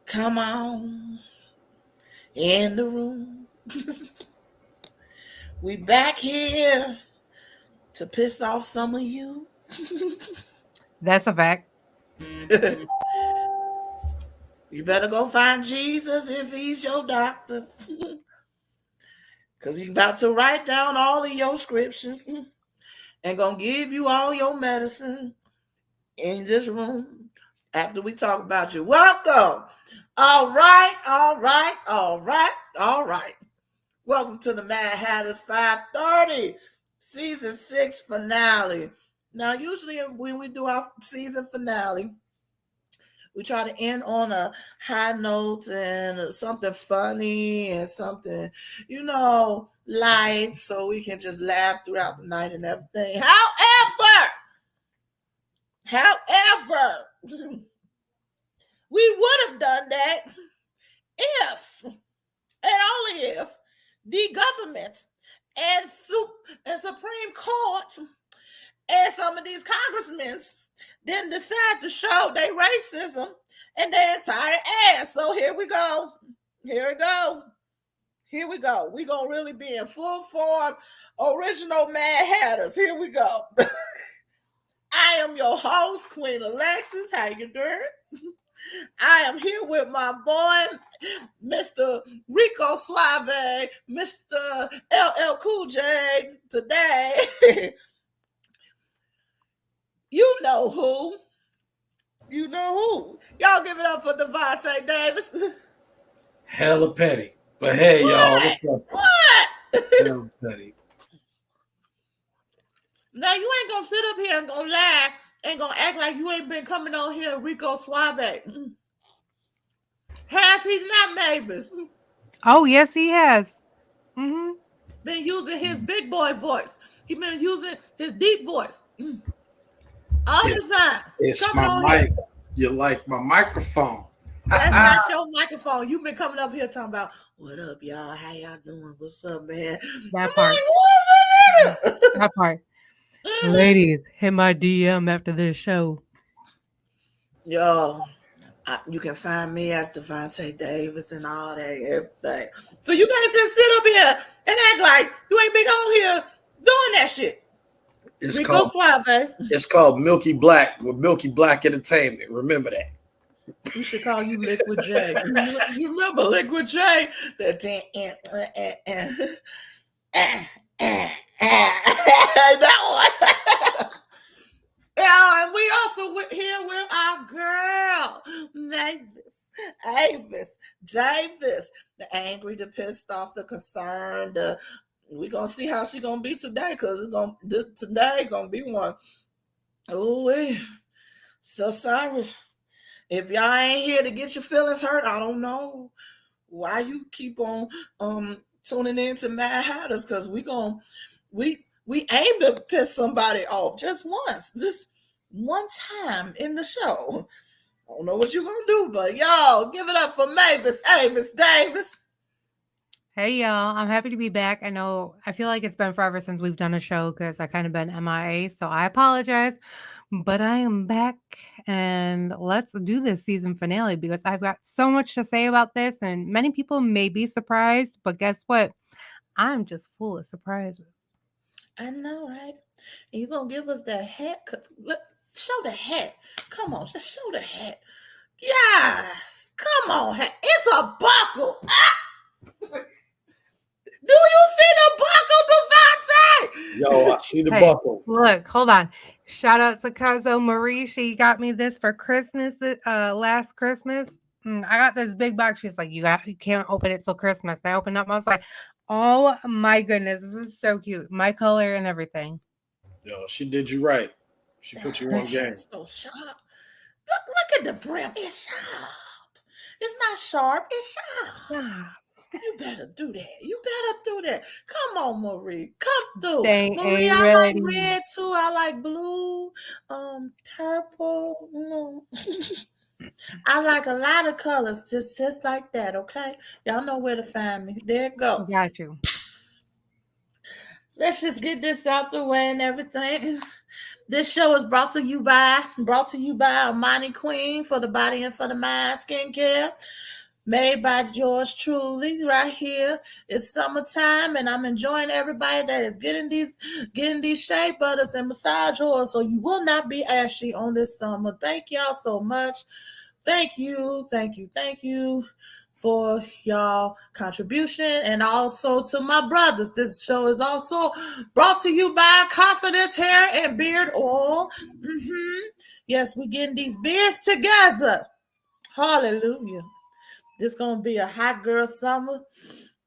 Come on in the room. We back here to piss off some of you. That's a fact. You better go find Jesus if he's your doctor. Because he's about to write down all of your scriptures and gonna give you all your medicine in this room after we talk about you. Welcome. All right, all right, all right, all right. Welcome to the Mad Hatters 530 season 6 finale. Now, usually when we do our season finale, we try to end on a high note and something funny and something, light so we can just laugh throughout the night and everything. However, we would have done that if, and only if, the government and Supreme Court and some of these congressmen didn't decide to show their racism and their entire ass. So here we go. Here we go. Here we go. We gonna really be in full form, original Mad Hatters. Here we go. I am your host, Queen Alexis. How you doing? I am here with my boy, Mr. Rico Suave, Mr. LL Cool J today. You know who. You know who. Y'all give it up for Devontae Davis. Hella petty. But hey, y'all, What? what's up? What? Hella petty. Now you ain't gonna sit up here and gonna lie and gonna act like you ain't been coming on here Rico Suave. Half he's not Mavis. Oh, yes, he has. Mm-hmm. Been using his big boy voice. He been using his deep voice. All It, the time. it's Coming my on here. mic. You like my microphone. That's not your microphone. You've been coming up here talking about, what up, y'all? How y'all doing? What's up, man? I'm That part. like, who's this nigga? That part. Ladies, hit my DM after this show. Yo, you can find me as Devontae Davis and all that, everything. So you guys just sit up here and act like you ain't been on here doing that shit. It's Rico called Suave. it's called Milky Black with Milky Black Entertainment. Remember that. We should call you Liquid J. You remember Liquid J? That that one. Yeah, and we also here with our girl, Davis, the angry, the pissed off, the concerned. We gonna see how she gonna be today, cause today gonna be one. Oh, so sorry if y'all ain't here to get your feelings hurt. I don't know why you keep on tuning in to Mad Hatters, cause we aim to piss somebody off just once, just one time in the show. I don't know what you're gonna do, but y'all give it up for Avis Davis. Hey, y'all. I'm happy to be back. I feel like it's been forever since we've done a show because I kind of been MIA, so I apologize. But I am back, and let's do this season finale because I've got so much to say about this, and many people may be surprised, but guess what? I'm just full of surprises. I know, right? And you gonna give us the hat? Look, show the hat. Come on, just show the hat. Yes, come on, hat. It's a buckle. Do you see the buckle, Devontae? Yo, I see the Hey, buckle. look, hold on. Shout out to Kazo Marie. She got me this for Christmas, last Christmas. I got this big box. She's like, you can't open it till Christmas. I opened up. I was like, oh my goodness, this is so cute. My color and everything. Yo, she did you right. She put you That on game. hat's so sharp. Look at the brim. It's sharp. It's not sharp. It's sharp. Yeah. You better do that. You better do that. Come on, Marie. Come through. Dang, Marie, a I like ready. red too. I like blue, purple. I like a lot of colors, just like that, okay? Y'all know where to find me. There it go. Got you. let's just get this out the way and everything. This show is brought to you by Amani Queen for the body and for the mind skincare. Made by yours truly right here. It's summertime and I'm enjoying everybody that is getting these shea butters and massage oils so you will not be ashy on this summer. Thank y'all so much. Thank you for y'all contribution and also to my brothers. This show is also brought to you by Confidence Hair and Beard Oil. Yes, we getting these beards together. Hallelujah. This gonna be a hot girl summer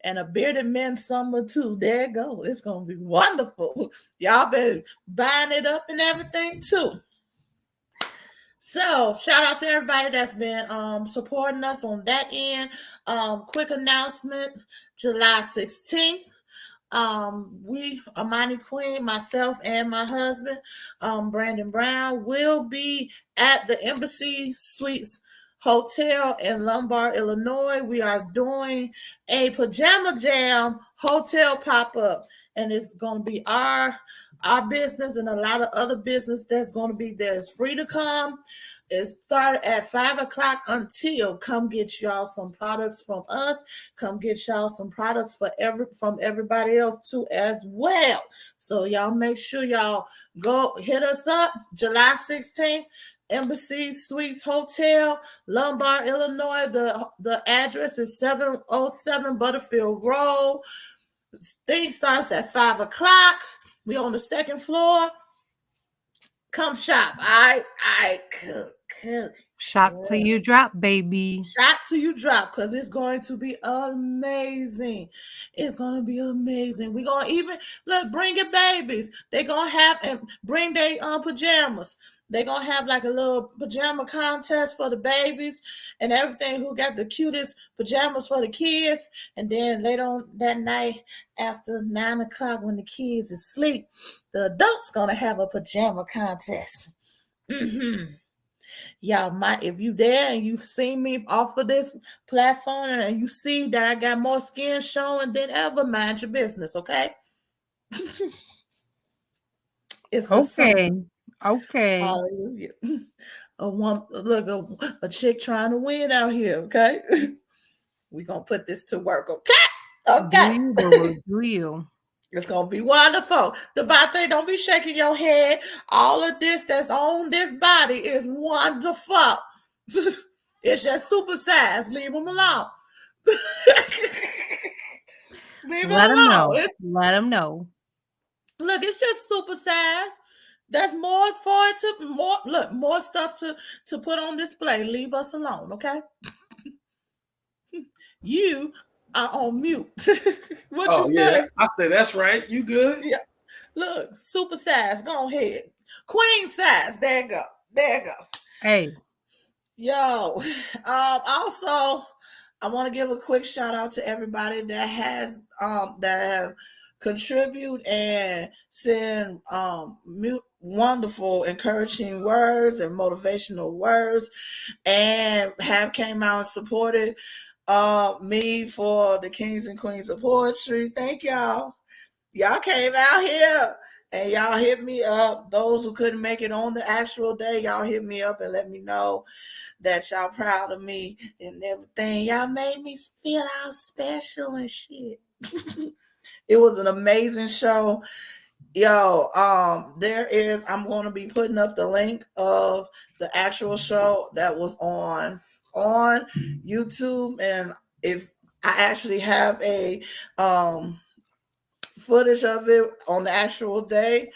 and a bearded men summer too. There you go. It's gonna be wonderful. Y'all been buying it up and everything too. So shout out to everybody that's been supporting us on that end. Quick announcement: July 16th. We, Amani Queen, myself, and my husband, Brandon Brown, will be at the Embassy Suites Hotel in Lombard, Illinois. We are doing a pajama jam hotel pop up, and it's going to be our business and a lot of other business that's going to be there. It's free to come. It started at 5 o'clock until come get y'all some products from us. Come get y'all some products from everybody else too as well. So y'all make sure y'all go hit us up July 16th. Embassy Suites Hotel, Lombard, Illinois. The address is 707 Butterfield Road. Thing starts at 5 o'clock. We on the second floor. Come shop. Shop till you drop, baby. Shot till you drop because it's going to be amazing. It's going to be amazing. We're going to even look, bring your babies. They're going to have and bring their pajamas. They're going to have like a little pajama contest for the babies and everything who got the cutest pajamas for the kids. And then later on that night after 9 o'clock when the kids is asleep, the adults going to have a pajama contest. Y'all might, if you there and you've seen me off of this platform and you see that I got more skin showing than ever, mind your business, okay? It's the summer. Okay. Okay. Hallelujah. A chick trying to win out here, okay? We gonna put this to work, okay? Do you, boo? Okay. Do you? It's gonna be wonderful. Devontae, don't be shaking your head. All of this that's on this body is wonderful. It's just supersized. Leave them alone. Leave it Let them alone. know. Let them know. Look, it's just supersized. That's more for it to more stuff to put on display. Leave us alone, okay? You are on mute. What you Oh yeah, say? I say that's right. You good? Yeah. Look, super size. Go ahead. Queen size. There you go. There you go. Hey, Yo. Also, I want to give a quick shout out to everybody that have contribute and send wonderful encouraging words and motivational words and have came out and supported me for the Kings and Queens of Poetry. Thank y'all. Y'all came out here and y'all hit me up. Those who couldn't make it on the actual day, y'all hit me up and let me know that y'all proud of me and everything. Y'all made me feel all special and shit. It was an amazing show. Yo, I'm gonna be putting up the link of the actual show that was on YouTube, and if I actually have a footage of it on the actual day.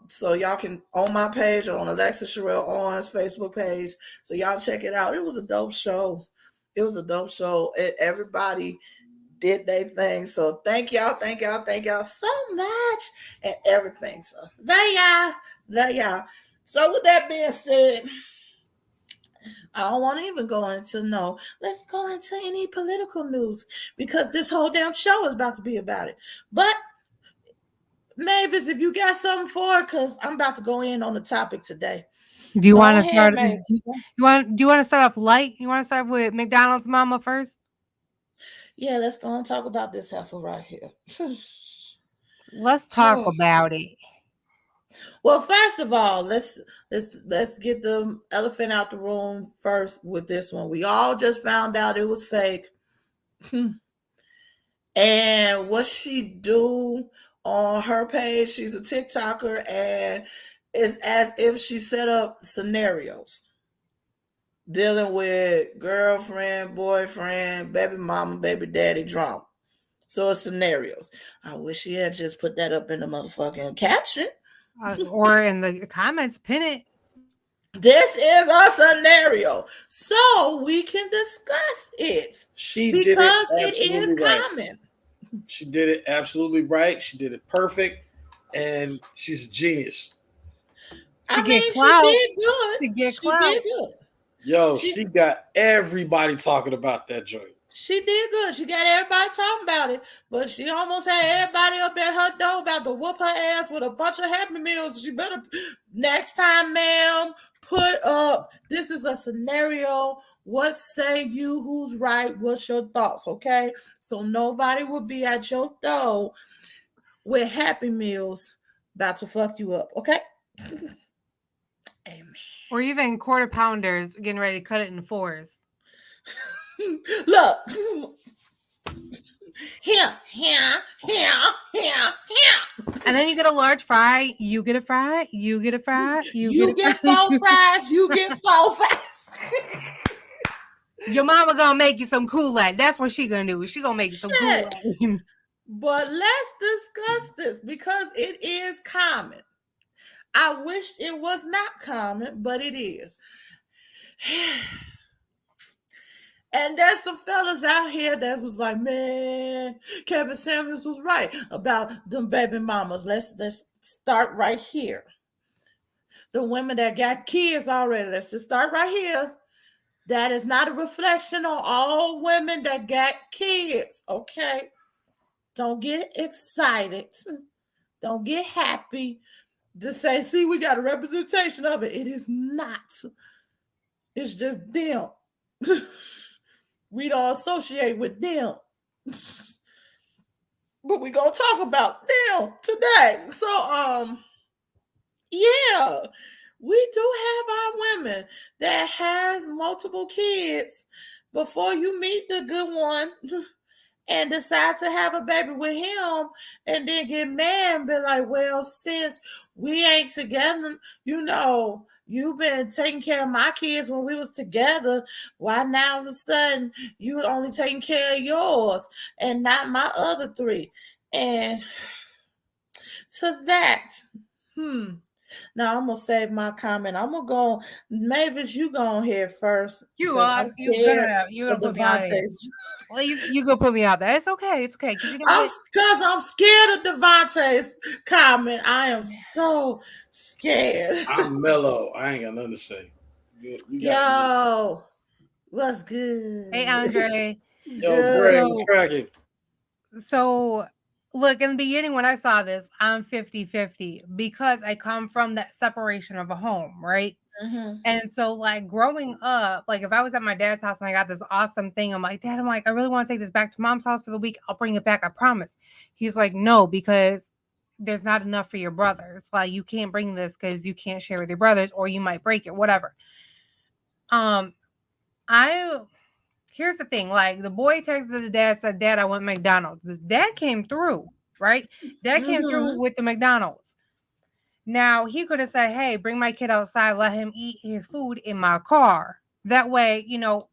So y'all can on my page or on Alexa Sherelle Owens Facebook page. So y'all check it out. It was a dope show. It was a dope show. Everybody did their thing. So thank y'all so much and everything. So there y'all. So with that being said, I don't want to even go into no. Let's go into any political news because this whole damn show is about to be about it. But Mavis, if you got something for it, because I'm about to go in on the topic today. do you Go want to ahead, start? Do Mavis. you want to start off light? You want to start with McDonald's mama first? Yeah, let's go and talk about this heifer right here. Let's talk about it. Well, first of all, let's get the elephant out the room first with this one. We all just found out it was fake. And what she do on her page, she's a TikToker, and it's as if she set up scenarios dealing with girlfriend, boyfriend, baby mama, baby daddy drama. So it's scenarios. I wish he had just put that up in the motherfucking caption. Or in the comments, pin it. This is a scenario, so we can discuss it She did it because it is absolutely right. common. She did it absolutely right. She did it perfect, and she's a genius. To I get mean, she clout. did good. To get She did clout. good. Yo, She she got everybody talking about that joint. she did good. She got everybody talking about it, but she almost had everybody up at her door about to whoop her ass with a bunch of Happy Meals. She better next time, ma'am, put up. This is a scenario. What say you? Who's right? What's your thoughts? Okay, so nobody will be at your door with Happy Meals about to fuck you up. Okay. Amen. Or even quarter pounders getting ready to cut it in fours. Look, here. And then you get a large fry, you get a fry, you get a fry, you get You a get fry. 4 fries, you get 4 fries. Your mama gonna make you some Kool-Aid. That's what she gonna do. She gonna make you some Shit. Kool-Aid. But let's discuss this because it is common. I wish it was not common, but it is. And there's some fellas out here that was like, man, Kevin Samuels was right about them baby mamas. Let's start right here. The women that got kids already. Let's just start right here. That is not a reflection on all women that got kids. Okay. Don't get excited. Don't get happy. Just say, see, we got a representation of it. It is not. It's just them. We don't associate with them. But we gonna talk about them today. So yeah, we do have our women that has multiple kids before you meet the good one and decide to have a baby with him and then get mad and be like, well, since we ain't together, you've been taking care of my kids when we was together. Why now all of a sudden you only taking care of yours and not my other three? And to that, now I'm gonna save my comment. I'm gonna go, Mavis, you go on here first You because I'm are. scared You're of gonna put me out there. Devontae's. Well, you go put me out there. It's okay. It's okay. Because you know I'm what? because I'm scared of Devontae's comment. I am so scared. I'm mellow. I ain't got nothing to say. You got Yo, what's Hey, good? Andre. yo, Good. Greg, what's So, cracking? so look, in the beginning when I saw this, I'm 50-50 because I come from that separation of a home, right? Mhm. And so, like, growing up, like, if I was at my dad's house and I got this awesome thing, I'm like, Dad, I really want to take this back to mom's house for the week. I'll bring it back. I promise. He's like, no, because there's not enough for your brothers. Like, you can't bring this because you can't share with your brothers or you might break it, whatever. I Here's the thing, like the boy texted the dad, said, Dad, I want McDonald's. The dad came through, right? Dad came through Mhm. with the McDonald's. Now he could have said, hey, bring my kid outside, let him eat his food in my car. That way,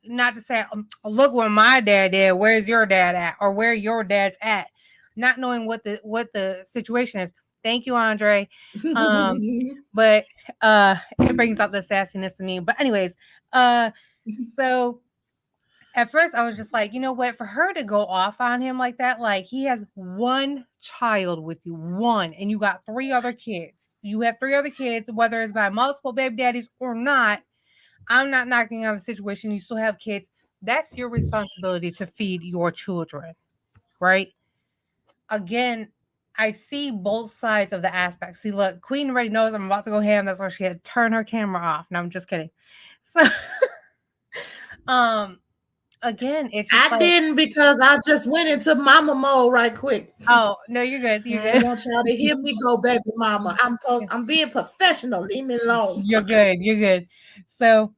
not to say, look what my dad did, where's your dad at, or where your dad's at, not knowing what the situation is. Thank you, Andre. But it brings out the sassiness in me. But anyways, so at first I was just like, you know what, for her to go off on him like that, like he has one child with you, one, and you got 3 other kids. You have 3 other kids, whether it's by multiple baby daddies or not. I'm not knocking on the situation. You still have kids. That's your responsibility to feed your children, right? Again, I see both sides of the aspect. See, look, Queen already knows I'm about to go ham. That's why she had to turn her camera off. No, I'm just kidding. So, um, again, it's just I like, didn't because I just went into mama mode right quick. oh no, you're good. You're I good. want y'all to hear me go, baby mama. I'm being professional. Leave me alone. You're good. You're good. So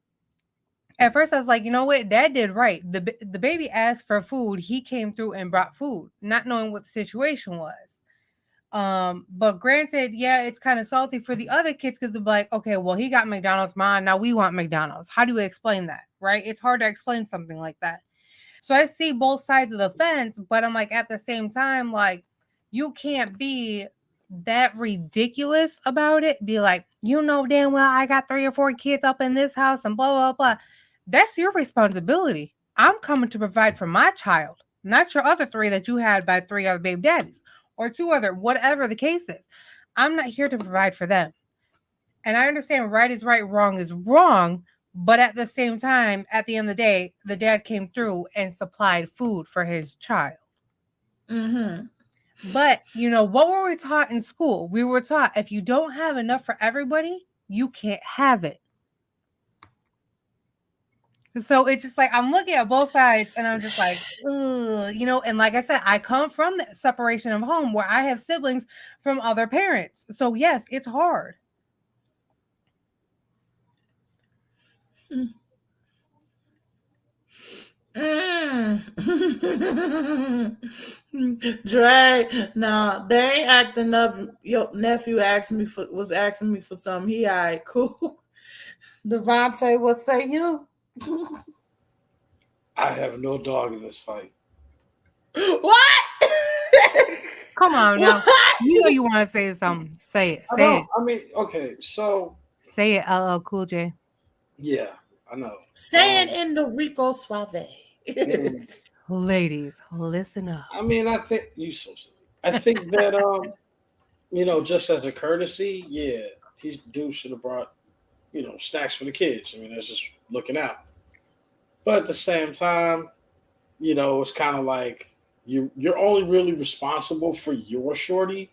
at first I was like, you know what? Dad did right. The baby asked for food. He came through and brought food, not knowing what the situation was. But granted, yeah, it's kind of salty for the other kids because they're like, okay, well, he got McDonald's, mom. Now we want McDonald's. How do we explain that? Right? It's hard to explain something like that. So I see both sides of the fence, but I'm like, at the same time, like, you can't be that ridiculous about it. Be like, you know damn well I got 3 or 4 kids up in this house and blah blah blah. That's your responsibility. I'm coming to provide for my child, not your other 3 that you had by 3 other baby daddies or 2 other, whatever the case is. I'm not here to provide for them. And I understand right is right, wrong is wrong. But at the same time, at the end of the day, the dad came through and supplied food for his child. Mm-hmm. But, what were we taught in school? We were taught if you don't have enough for everybody, you can't have it. So it's just like I'm looking at both sides and I'm just like, ugh, and like I said, I come from the separation of home where I have siblings from other parents. So yes, it's hard. Dre, no, they ain't acting up. Your nephew was asking me for something. He all right, cool. Devontae, what say you? I have no dog in this fight. What? Come on now. What? You know you want to say something. Say it. I Say know. it. I mean, okay, so Say it, LL Cool J. yeah, I know. Staying in the Rico Suave. Mm, Ladies, listen up. I mean, I think you so silly. I think that just as a courtesy, yeah, he dude should have brought snacks for the kids. I mean, that's just looking out. But at the same time, it's kind of like you're only really responsible for your shorty.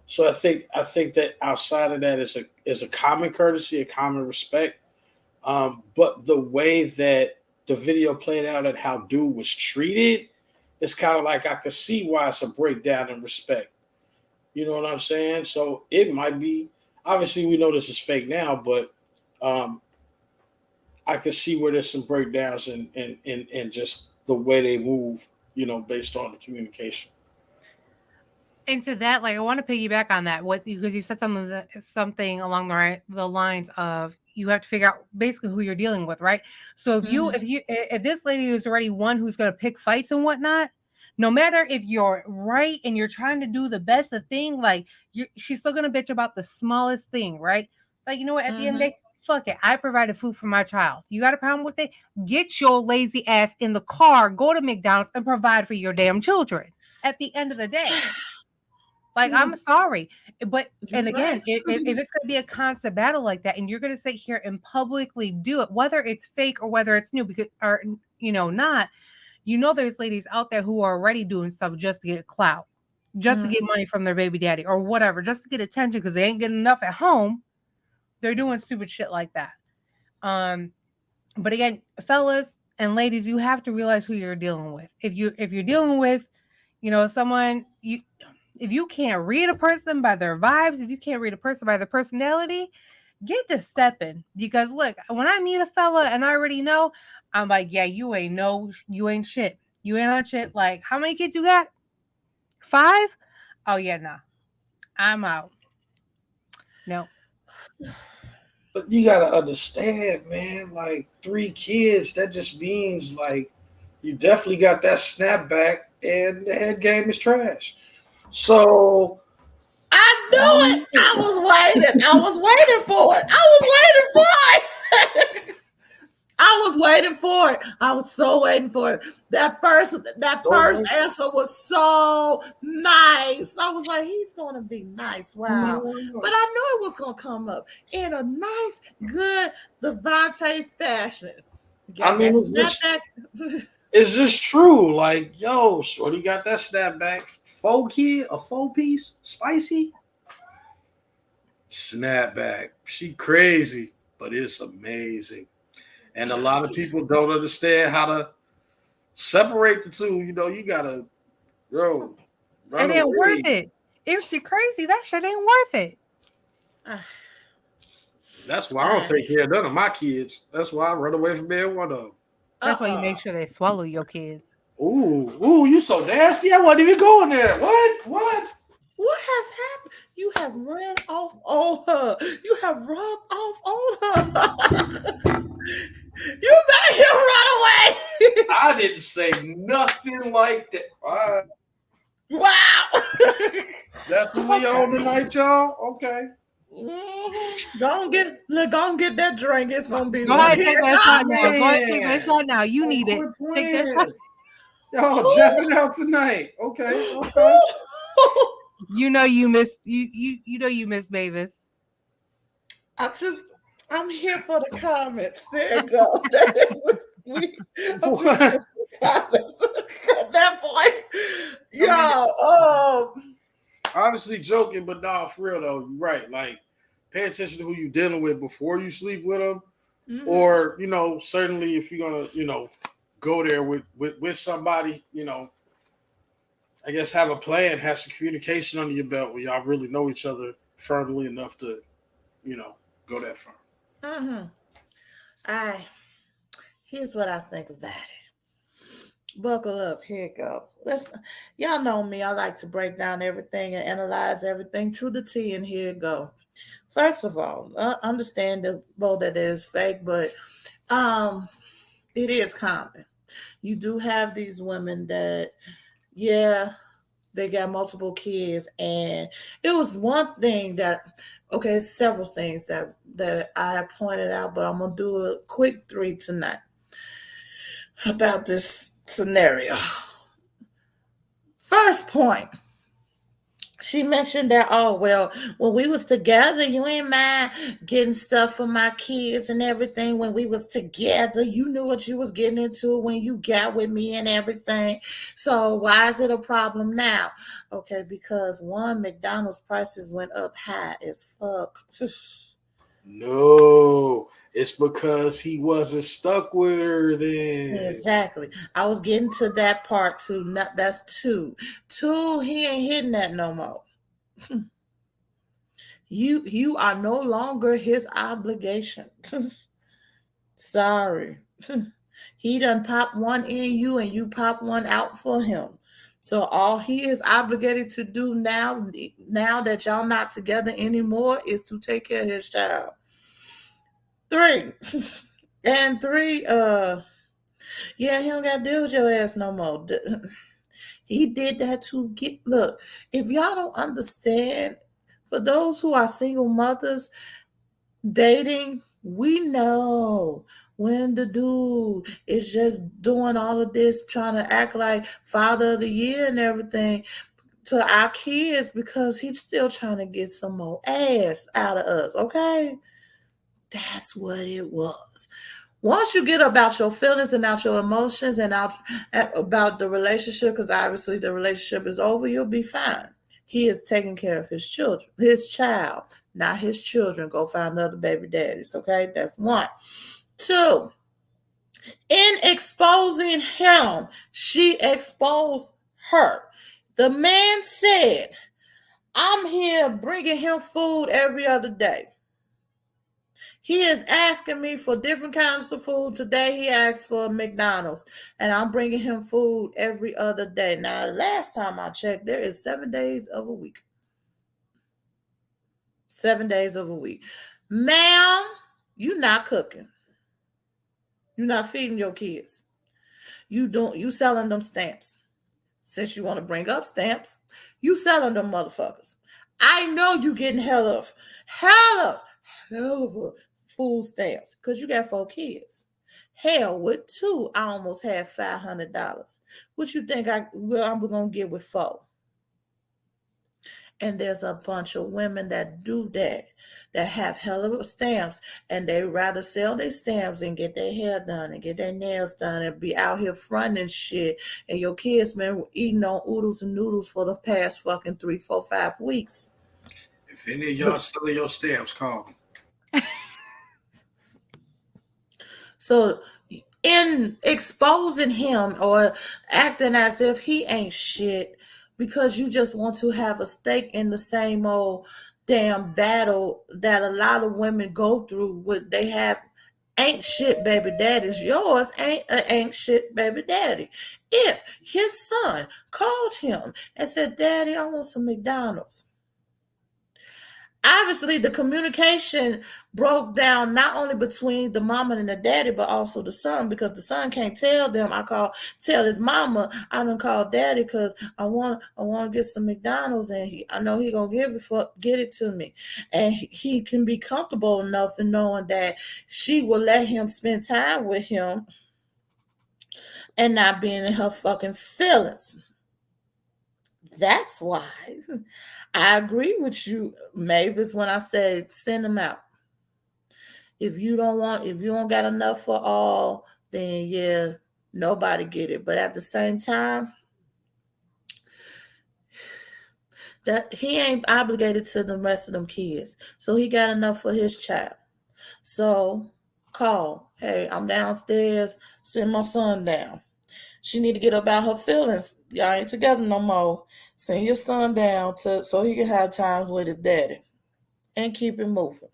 So I think that outside of that is a common courtesy, a common respect. But the way that the video played out and how dude was treated, it's kind of like I could see why it's a breakdown in respect. You know what I'm saying? So it might be obviously we know this is fake now, but um, I could see where there's some breakdowns in just the way they move, based on the communication. And to that, like I want to piggyback on that. What because you said something along the lines of you have to figure out basically who you're dealing with, right? So if this lady is already one who's going to pick fights and whatnot, no matter if you're right and you're trying to do the best of thing, like she's still going to bitch about the smallest thing, right? Like you know what? At the end of the day, fuck it. I provided food for my child. You got a problem with it? Get your lazy ass in the car, go to McDonald's, and provide for your damn children. At the end of the day. Like, I'm sorry, but and again, Right. if it's gonna be a constant battle like that, and you're gonna sit here and publicly do it, whether it's fake or whether it's new, because or not, there's ladies out there who are already doing stuff just to get clout, just to get money from their baby daddy or whatever, just to get attention because they ain't getting enough at home. They're doing stupid shit like that. But again, fellas and ladies, you have to realize who you're dealing with. If you're dealing with, someone if you can't read a person by their vibes, if you can't read a person by their personality, get to stepping. Because look, when I meet a fella and I already know, I'm like, yeah, you ain't shit. You ain't on shit. Like, how many kids you got? 5? Oh yeah, nah. I'm out. No. But you gotta understand, man. Like 3 kids, that just means like you definitely got that snapback, and the head game is trash. So I knew it. I was waiting. I was waiting for it. I was waiting for it. I was waiting for it. I was so waiting for it. That first answer was so nice. I was like, he's gonna be nice. Wow. But I knew it was gonna come up in a nice, good Devontae fashion. I mean, is this true? Like, yo, shorty got that snapback. 4 kid, a 4-piece, spicy snapback. She crazy, but it's amazing. And a lot of people don't understand how to separate the two. You gotta, bro, run It ain't worth away. it. If she crazy, that shit ain't worth it. Ah, That's why I don't ah, take care of none of my kids. That's why I run away from being one of them. That's why you uh-uh. make sure they swallow your kids. Ooh, you so nasty. I wasn't even going there. What? What? What has happened? You have run off on her. You have rubbed off on her. You made him run away. I didn't say nothing like that. All right. Wow. That's what we Okay. on tonight, y'all. Okay. Go and get that drink. It's gonna be Go one ahead, here. take that shot now. Go ahead, take that Man. shot now. You Like, need it. quit Take that shot. playing. Y'all jamming it out tonight. Okay. Okay. You know you miss you know you miss Mavis. I just, I'm here for the comments. There you go. That is, I'm just here What? for the comments. At that point, I mean, yo, honestly joking, but nah, for real though, you're right. Like, pay attention to who you're dealing with before you sleep with them, mhm, or certainly if you're gonna, go there with somebody, I guess have a plan, have some communication under your belt where y'all really know each other firmly enough to, you know, go that far. mhm. I Here's what I think about it. Buckle up. Here it go. Y'all know me. I like to break down everything and analyze everything to the T. And here it go. First of all, understandable that it is fake, but um, it is common. You do have these women that, yeah, they got multiple kids, and it was one thing that, okay, several things that I pointed out, but I'm gonna do a quick three tonight about this scenario. First point, she mentioned that, oh well, when we was together, you ain't mind getting stuff for my kids and everything. When we was together, you knew what you was getting into when you got with me and everything. So why is it a problem now? Okay, because one, McDonald's prices went up high as fuck. No, it's because he wasn't stuck with her then. Exactly. I was getting to that part too. Not, that's two. Two, he ain't hitting that no more. You are no longer his obligation. Sorry. He done pop one in you and you pop one out for him. So all he is obligated to do now that y'all not together anymore, is to take care of his child. Three. And three, yeah, he don't got to deal with your ass no more. He did that to get, look, if y'all don't understand, for those who are single mothers, dating, we know when the dude is just doing all of this, trying to act like father of the year and everything to our kids because he's still trying to get some more ass out of us, okay? That's what it was. Once you get about your feelings and out your emotions and out about the relationship, because obviously the relationship is over, you'll be fine. He is taking care of his children, his child, not his children. Go find other baby daddies, okay? That's one. Two, in exposing him, she exposed her. The man said, I'm here bringing him food every other day. He is asking me for different kinds of food. Today he asked for McDonald's, and I'm bringing him food every other day. Now, last time I checked, there is 7 days of a week. 7 days of a week. Ma'am, you not cooking. You not feeding your kids. You selling them stamps. Since you want to bring up stamps, you selling them motherfuckers. I know you getting hell of a food stamps because you got 4 kids. Hell, with two, I almost had $500. What you think I'm gonna get with four? And there's a bunch of women that do that have hell of stamps, and they rather sell their stamps and get their hair done and get their nails done and be out here fronting shit. And your kids been eating on oodles and noodles for the past fucking 3, 4, 5 weeks. If any of y'all selling your stamps, call me. So in exposing him or acting as if he ain't shit because you just want to have a stake in the same old damn battle that a lot of women go through with they have ain't shit baby daddy's yours ain't shit baby daddy. If his son called him and said, Daddy, I want some McDonald's, obviously the communication broke down not only between the mama and the daddy but also the son, because the son can't tell them tell his mama I done call daddy because I want to get some McDonald's, and I know he gonna get it to me, and he can be comfortable enough in knowing that she will let him spend time with him and not being in her fucking feelings. That's why I agree with you, Mavis, when I say send them out. If you don't got enough for all, then yeah, nobody get it. But at the same time, that he ain't obligated to the rest of them kids. So he got enough for his child. So call. Hey, I'm downstairs. Send my son down. She need to get about her feelings. Y'all ain't together no more. Send your son down so he can have times with his daddy. And keep it moving.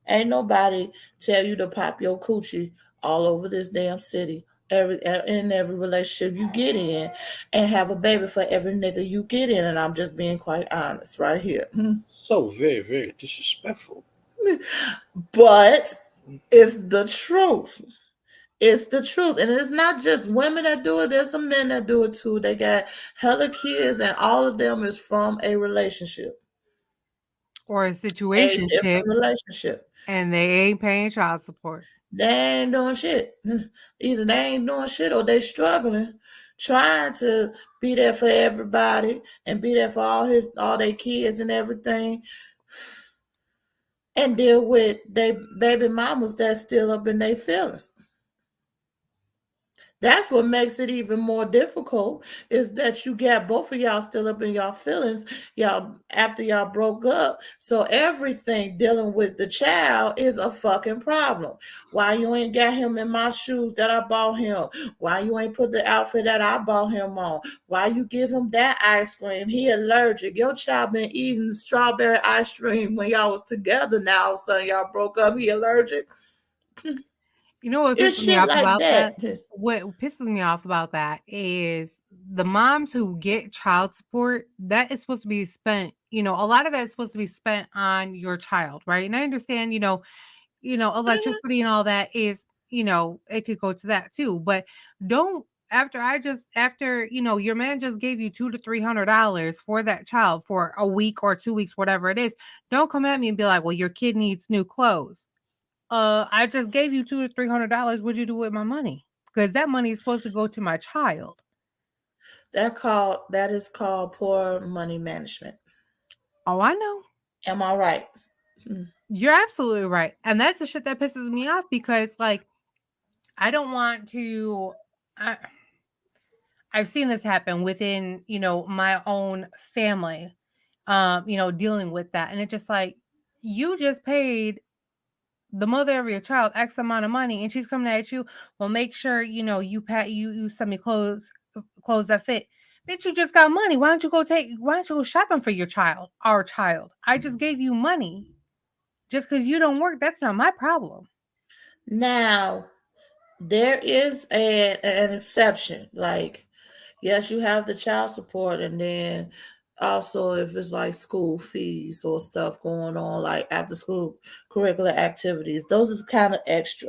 Ain't nobody tell you to pop your coochie all over this damn city. In every relationship you get in, and have a baby for every nigga you get in, and I'm just being quite honest right here. So very, very disrespectful. But it's the truth. It's the truth. And it's not just women that do it, there's some men that do it too. They got hella kids, and all of them is from a relationship. Or a A situationship, different relationship. and they ain't paying child support. They ain't doing shit. Either they ain't doing shit or they struggling, trying to be there for everybody and be there for all their kids and everything, and deal with they baby mamas that still up in their feelings. That's what makes it even more difficult, is that you got both of y'all still up in y'all feelings, y'all after y'all broke up. So everything dealing with the child is a fucking problem. Why you ain't got him in my shoes that I bought him? Why you ain't put the outfit that I bought him on? Why you give him that ice cream? He allergic. Your child been eating strawberry ice cream when y'all was together. Now all of a sudden y'all broke up. He allergic. You know what It's pisses me shit off like about that. that? What pisses me off about that is the moms who get child support, that is supposed to be spent, a lot of that is supposed to be spent on your child, right? And I understand, electricity and all that is, it could go to that too. But don't after, your man just gave you $200 to $300 for that child for a week or 2 weeks, whatever it is, don't come at me and be like, well, your kid needs new clothes. I just gave you $200 to $300. What'd you do with my money? Because that money is supposed to go to my child. That is called poor money management. Oh, I know. Am I right? You're absolutely right. And that's the shit that pisses me off because, like, I don't want to. I've seen this happen within, my own family, dealing with that. And it's just like, you just paid the mother of your child X amount of money, and she's coming at you. Well, make sure you send me clothes that fit. Bitch, you just got money. Why don't you go shopping for your child, our child? I just gave you money. Just because you don't work, that's not my problem. Now, there is an exception. Like, yes, you have the child support, and then also if it's like school fees or stuff going on, like after school curricular activities, those is kind of extra.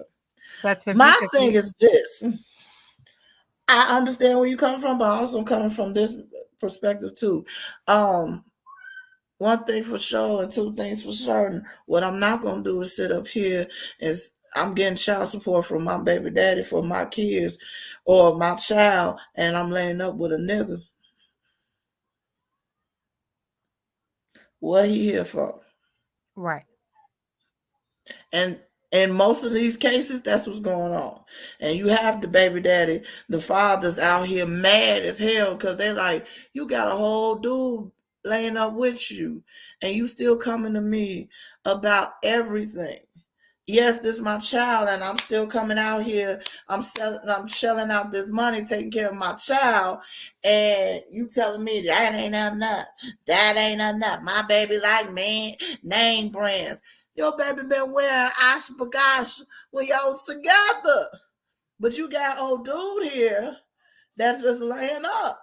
That's My 50-50. thing is this. I understand where you come from, but I also coming from this perspective too. Um, One thing for sure and two things for certain. What I'm not gonna do is sit up here and I'm getting child support from my baby daddy for my kids or my child, and I'm laying up with a nigga. What he here for? Right. And in most of these cases, that's what's going on. And you have the baby daddy, the fathers out here mad as hell because they like, you got a whole dude laying up with you, and you still coming to me about everything. yes, this is my child, and I'm still coming out here. I'm shelling out this money, taking care of my child, and you telling me that ain't enough. That ain't enough. My baby like man name brands. Your baby been wearing Ashbagash when y'all was together, but you got old dude here that's just laying up,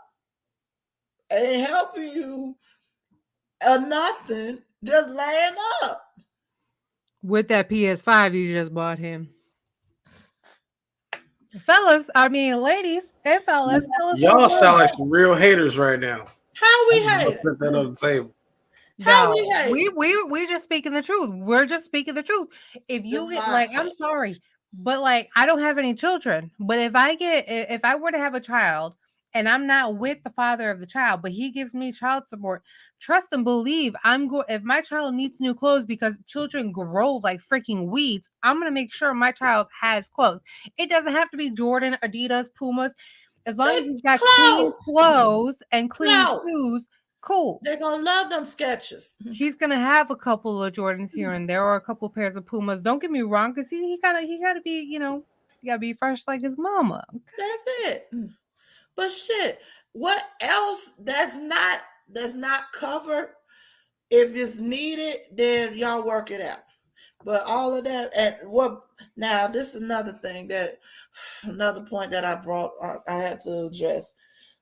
ain't helping you or nothing, just laying up. With that PS5 you just bought him. Fellas, I mean ladies and fellas, tell us Y'all what's sound up. like some real haters right now. How we I'm gonna hate it? put that on the table. How No, we hate it? we just speaking the truth. We're just speaking the truth. If The you get like, I'm content. sorry, but like, I don't have any children. But if I were to have a child and I'm not with the father of the child, but he gives me child support, trust and believe I'm going. If my child needs new clothes because children grow like freaking weeds, I'm gonna make sure my child has clothes. It doesn't have to be Jordan, Adidas, Pumas. As long They as he's got clean clothes. clothes and clean Clothes. shoes, cool. They're gonna love them sketches. He's gonna have a couple of Jordans here and there, or a couple pairs of Pumas. Don't get me wrong, because he gotta be, he gotta be fresh like his mama. That's it. But shit, what else that's not covered? If it's needed, then y'all work it out. But all of that, and what now? This is another point that I had to address.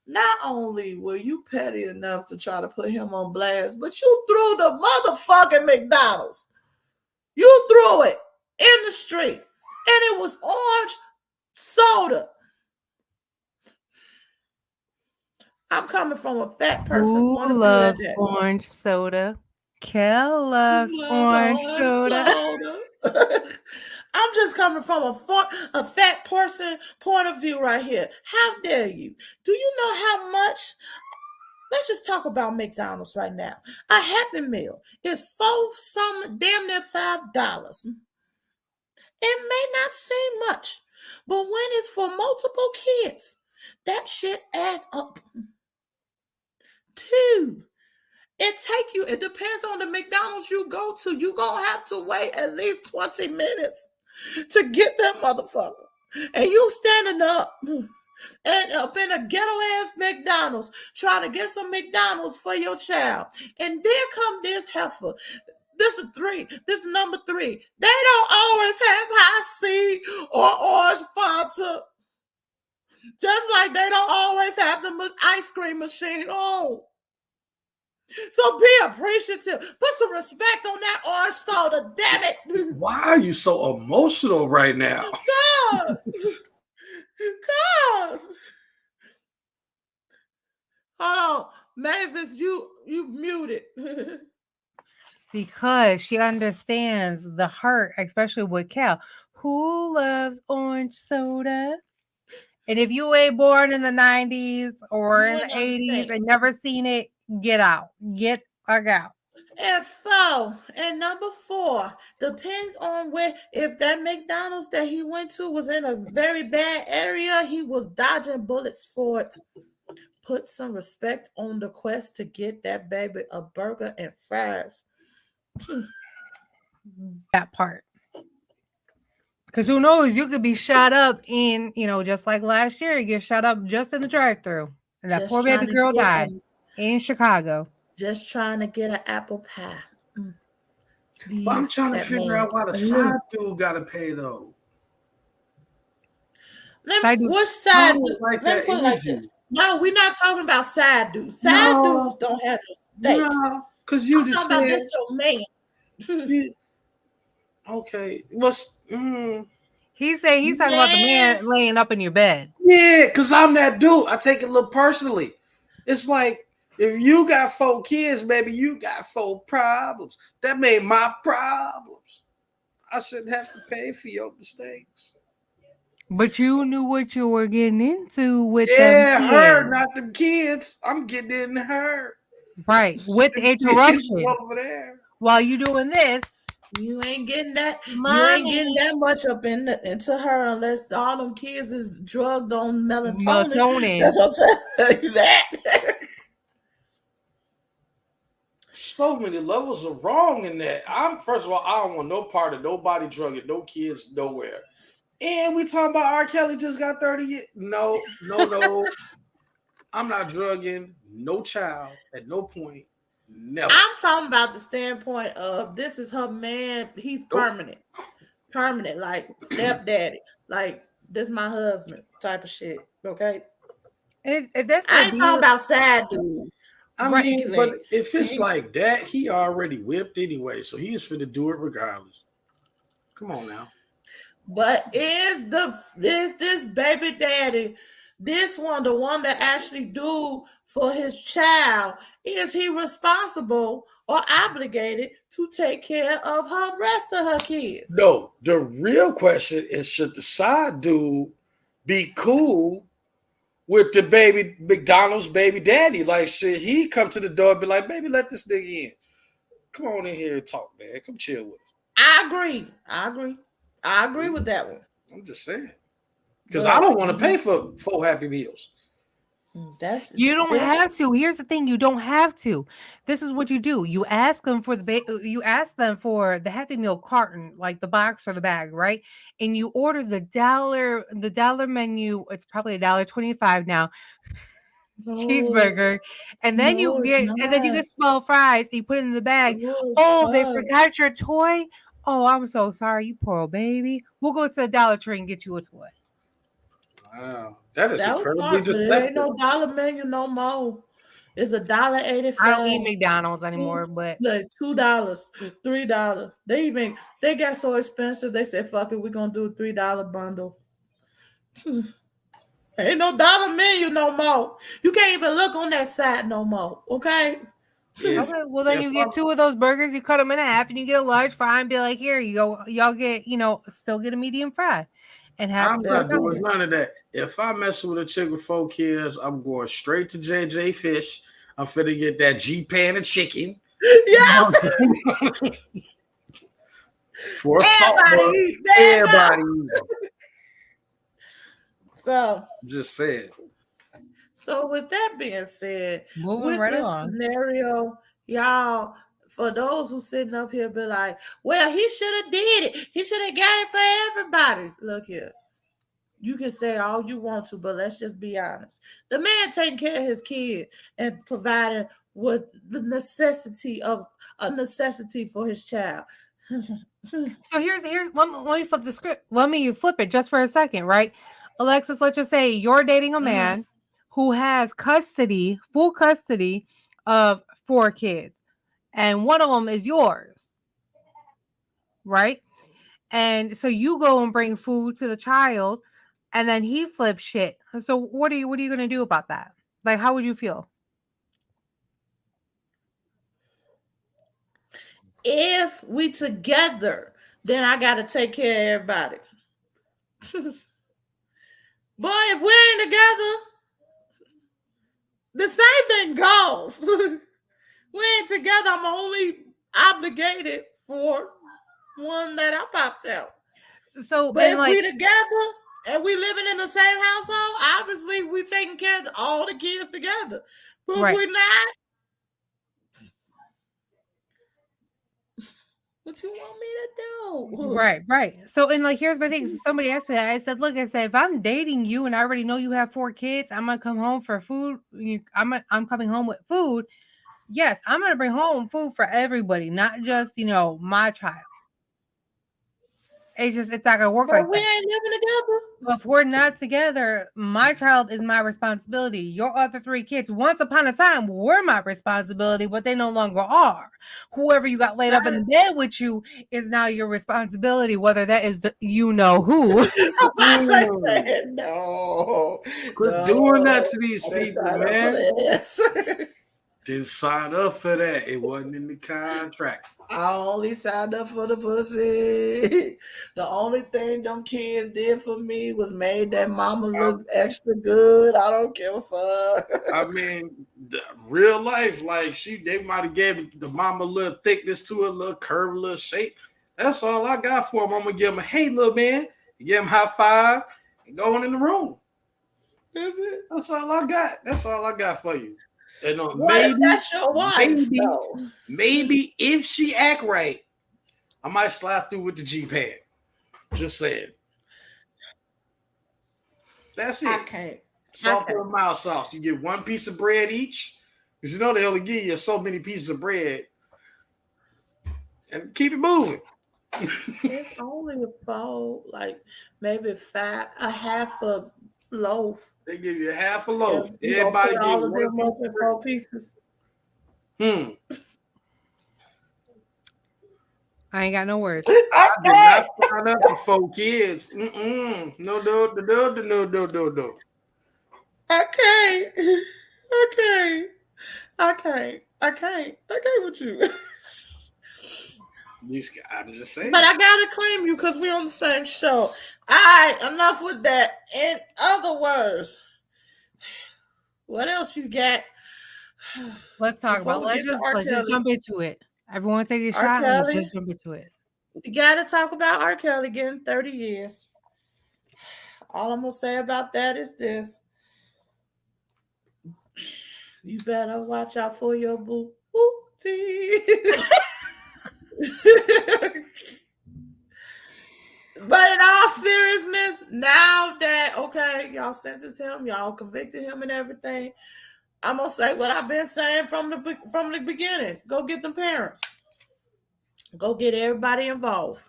Not only were you petty enough to try to put him on blast, but you threw the motherfucking McDonald's. You threw it in the street, and it was orange soda. I'm coming from a fat person Who point of view at loves that. orange soda? Kel loves Love orange orange soda. soda. I'm just coming from a fat person point of view right here. How dare you? Do you know how much? Let's just talk about McDonald's right now. A Happy Meal is damn near $5. It may not seem much, but when it's for multiple kids, that shit adds up. Two. It depends on the McDonald's you go to. You gonna have to wait at least 20 minutes to get that motherfucker. And you standing up and up in a ghetto ass McDonald's trying to get some McDonald's for your child. And then come this heifer. This is three. This is number three. They don't always have high C or orange Fanta. Just like they don't always have the ice cream machine on. So be appreciative. Put some respect on that orange soda, damn it. Why are you so emotional right now? Cause. Hold on. Mavis, you muted. Because she understands the hurt, especially with Kel. Who loves orange soda? And if you ain't born in the 90s or You in the wouldn't 80s understand. and never seen it, get out. Get out. And number four, depends on where, if that McDonald's that he went to was in a very bad area, he was dodging bullets for it. Put some respect on the quest to get that baby a burger and fries. That part. Because who knows, you could be shot up in, just like last year, you get shot up just in the drive-thru. And that poor Just baby trying to girl get died in Chicago. just trying to get an apple pie. But I'm Leave trying to that figure man out why the side alone. dude got to pay though. What I side? don't like Let me that put it like this. energy. No, we're not talking about side dudes. Side No, dudes don't have no stake. no, because you I'm just talking about said, this your man. okay, He's talking about the Man, man laying up in your bed. yeah, because I'm that dude. I take it a little personally. It's like if you got 4 kids, maybe you got 4 problems. That made my problems. I shouldn't have to pay for your mistakes. But you knew what you were getting into with them Yeah, her, kids. not them kids. I'm getting in her. Right. With the Them kids interruption. over there. While you doing this, you ain't getting that. You ain't getting mommy, that much up into her unless all them kids is drugged on melatonin. melatonin. That's what I'm telling you that. So so many levels of wrong in that. I'm first of all, I don't want no part of nobody drugging, no kids, nowhere. And we talking about R. Kelly just got 30 years. No, no, no. I'm not drugging no child at no point. Never. I'm talking about the standpoint of this is her man. He's Nope. permanent, like stepdaddy, like this my husband type of shit. Okay, And if that's I gonna ain't be talking about side dude I right, mean, but sneakily. if it's like that, he already whipped anyway, so he's finna do it regardless. Come on now. But is this baby daddy, this one, the one that actually do for his child, is he responsible or obligated to take care of her rest of her kids? No, the real question is should the side dude be cool with the baby McDonald's baby daddy? Like, should he come to the door and be like, baby, let this nigga in? Come on in here and talk, man. Come chill with us. I agree with that one. I'm just saying. Because I But don't want to pay for 4 Happy Meals. you don't still, have to. Here's the thing: you don't have to. This is what you do. You ask them for you ask them for the Happy Meal carton, like the box or the bag, right? And you order the dollar menu. It's probably $1.25 now. no, Cheeseburger, and then no, it's you not. get small fries. You put it in the bag. No, it's Oh, they not. forgot your toy. Oh, I'm so sorry, you poor old baby. We'll go to the Dollar Tree and get you a toy. Wow. That is That was incredibly smart, but it ain't deceptive. no dollar menu no more. It's a dollar I don't 85. eat McDonald's anymore, but Like $2, $3. They got so expensive. They said, "Fuck it, we gonna do a $3 bundle." Ain't no dollar menu no more. You can't even look on that side no more. Okay. Yeah. okay. Well, then If you I'm, get two of those burgers. You cut them in half, and you get a large fry, and be like, "Here you go. Y'all get still get a medium fry, and have I'm two not doing sandwiches." none of that. If I mess with a chick with 4 kids, I'm going straight to JJ Fish. I'm finna get that G pan of chicken. You Yeah, know what I'm saying? For a salt everybody bug. eat. There you go. Everybody eat. So, Just saying. so with that being said, Moving with right this along. scenario, y'all, for those who sitting up here be like, "Well, he should have did it. He should have got it for everybody." Look here. You can say all you want to, but let's just be honest. The man taking care of his kid and providing what the necessity of a necessity for his child. So here's let me flip the script. Let me flip it just for a second, right? Alexis, let's just say you're dating a Mhm. man who has full custody of 4 kids, and one of them is yours, right? And so you go and bring food to the child, and then he flips shit. So what are you gonna do about that? Like, how would you feel? If we together, then I gotta take care of everybody. Boy, if we ain't together, the same thing goes. We ain't together. I'm only obligated for one that I popped out. So But and if like we together and we living in the same household, obviously we taking care of all the kids together. But if right. we're not, what you want me to do? Right, right. So, and like, here's my thing. So somebody asked me that. I said, look, I said, if I'm dating you and I already know you have 4 kids, I'm gonna come home for food. I'm coming home with food. Yes, I'm gonna bring home food for everybody, not just my child. It's not gonna work But like we that. ain't living together. If we're not together, my child is my responsibility. Your other 3 kids, once upon a time, were my responsibility, but they no longer are. Whoever you got laid up in the bed with you is now your responsibility, whether that is you know who. I Mm. said, no, Quit doing that no. to these I didn't people, sign up for man. this. Didn't sign up for that. It wasn't in the contract. I only signed up for the pussy. The only thing them kids did for me was made that mama I, look extra good. I don't give a fuck. I mean, real life, like they might have gave the mama a little thickness to it, a little curve, a little shape. That's all I got for him. I'm gonna give him a hey, little man, give him high five, and go on in the room. Is it? That's all I got. That's all I got for you. And What if that's your wife, maybe, though? maybe if she act right, I might slide through with the G pad. Just saying. That's I it. can't. I Salt can't. and mild sauce. You get one piece of bread each. Because you know they only give you so many pieces of bread. And keep it moving. It's only a four, like maybe five, a half a loaf. They give you half a If loaf. you gonna Everybody put get all of one them piece up of in bread. four pieces. Hmm. I ain't got no words. I I did not can't. sign up for 4 kids. Mm-mm. No, no, no, no, no, no, no, no. I can't. I can't. I can't. I can't. I can't with you. I'm just But saying. I gotta claim you because we on the same show. All right, enough with that. In other words, what else you got Let's talk before about. we get to R. Let's just Kelly? jump into it. Everyone take a R. shot and let's Kelly, just jump into it. you gotta talk about R. Kelly getting 30 years. All I'm gonna say about that is this: you better watch out for your booty. But in all seriousness, now that okay, y'all sentenced him, y'all convicted him, and everything, I'm gonna say what I've been saying from the beginning. Go get the parents. Go get everybody involved,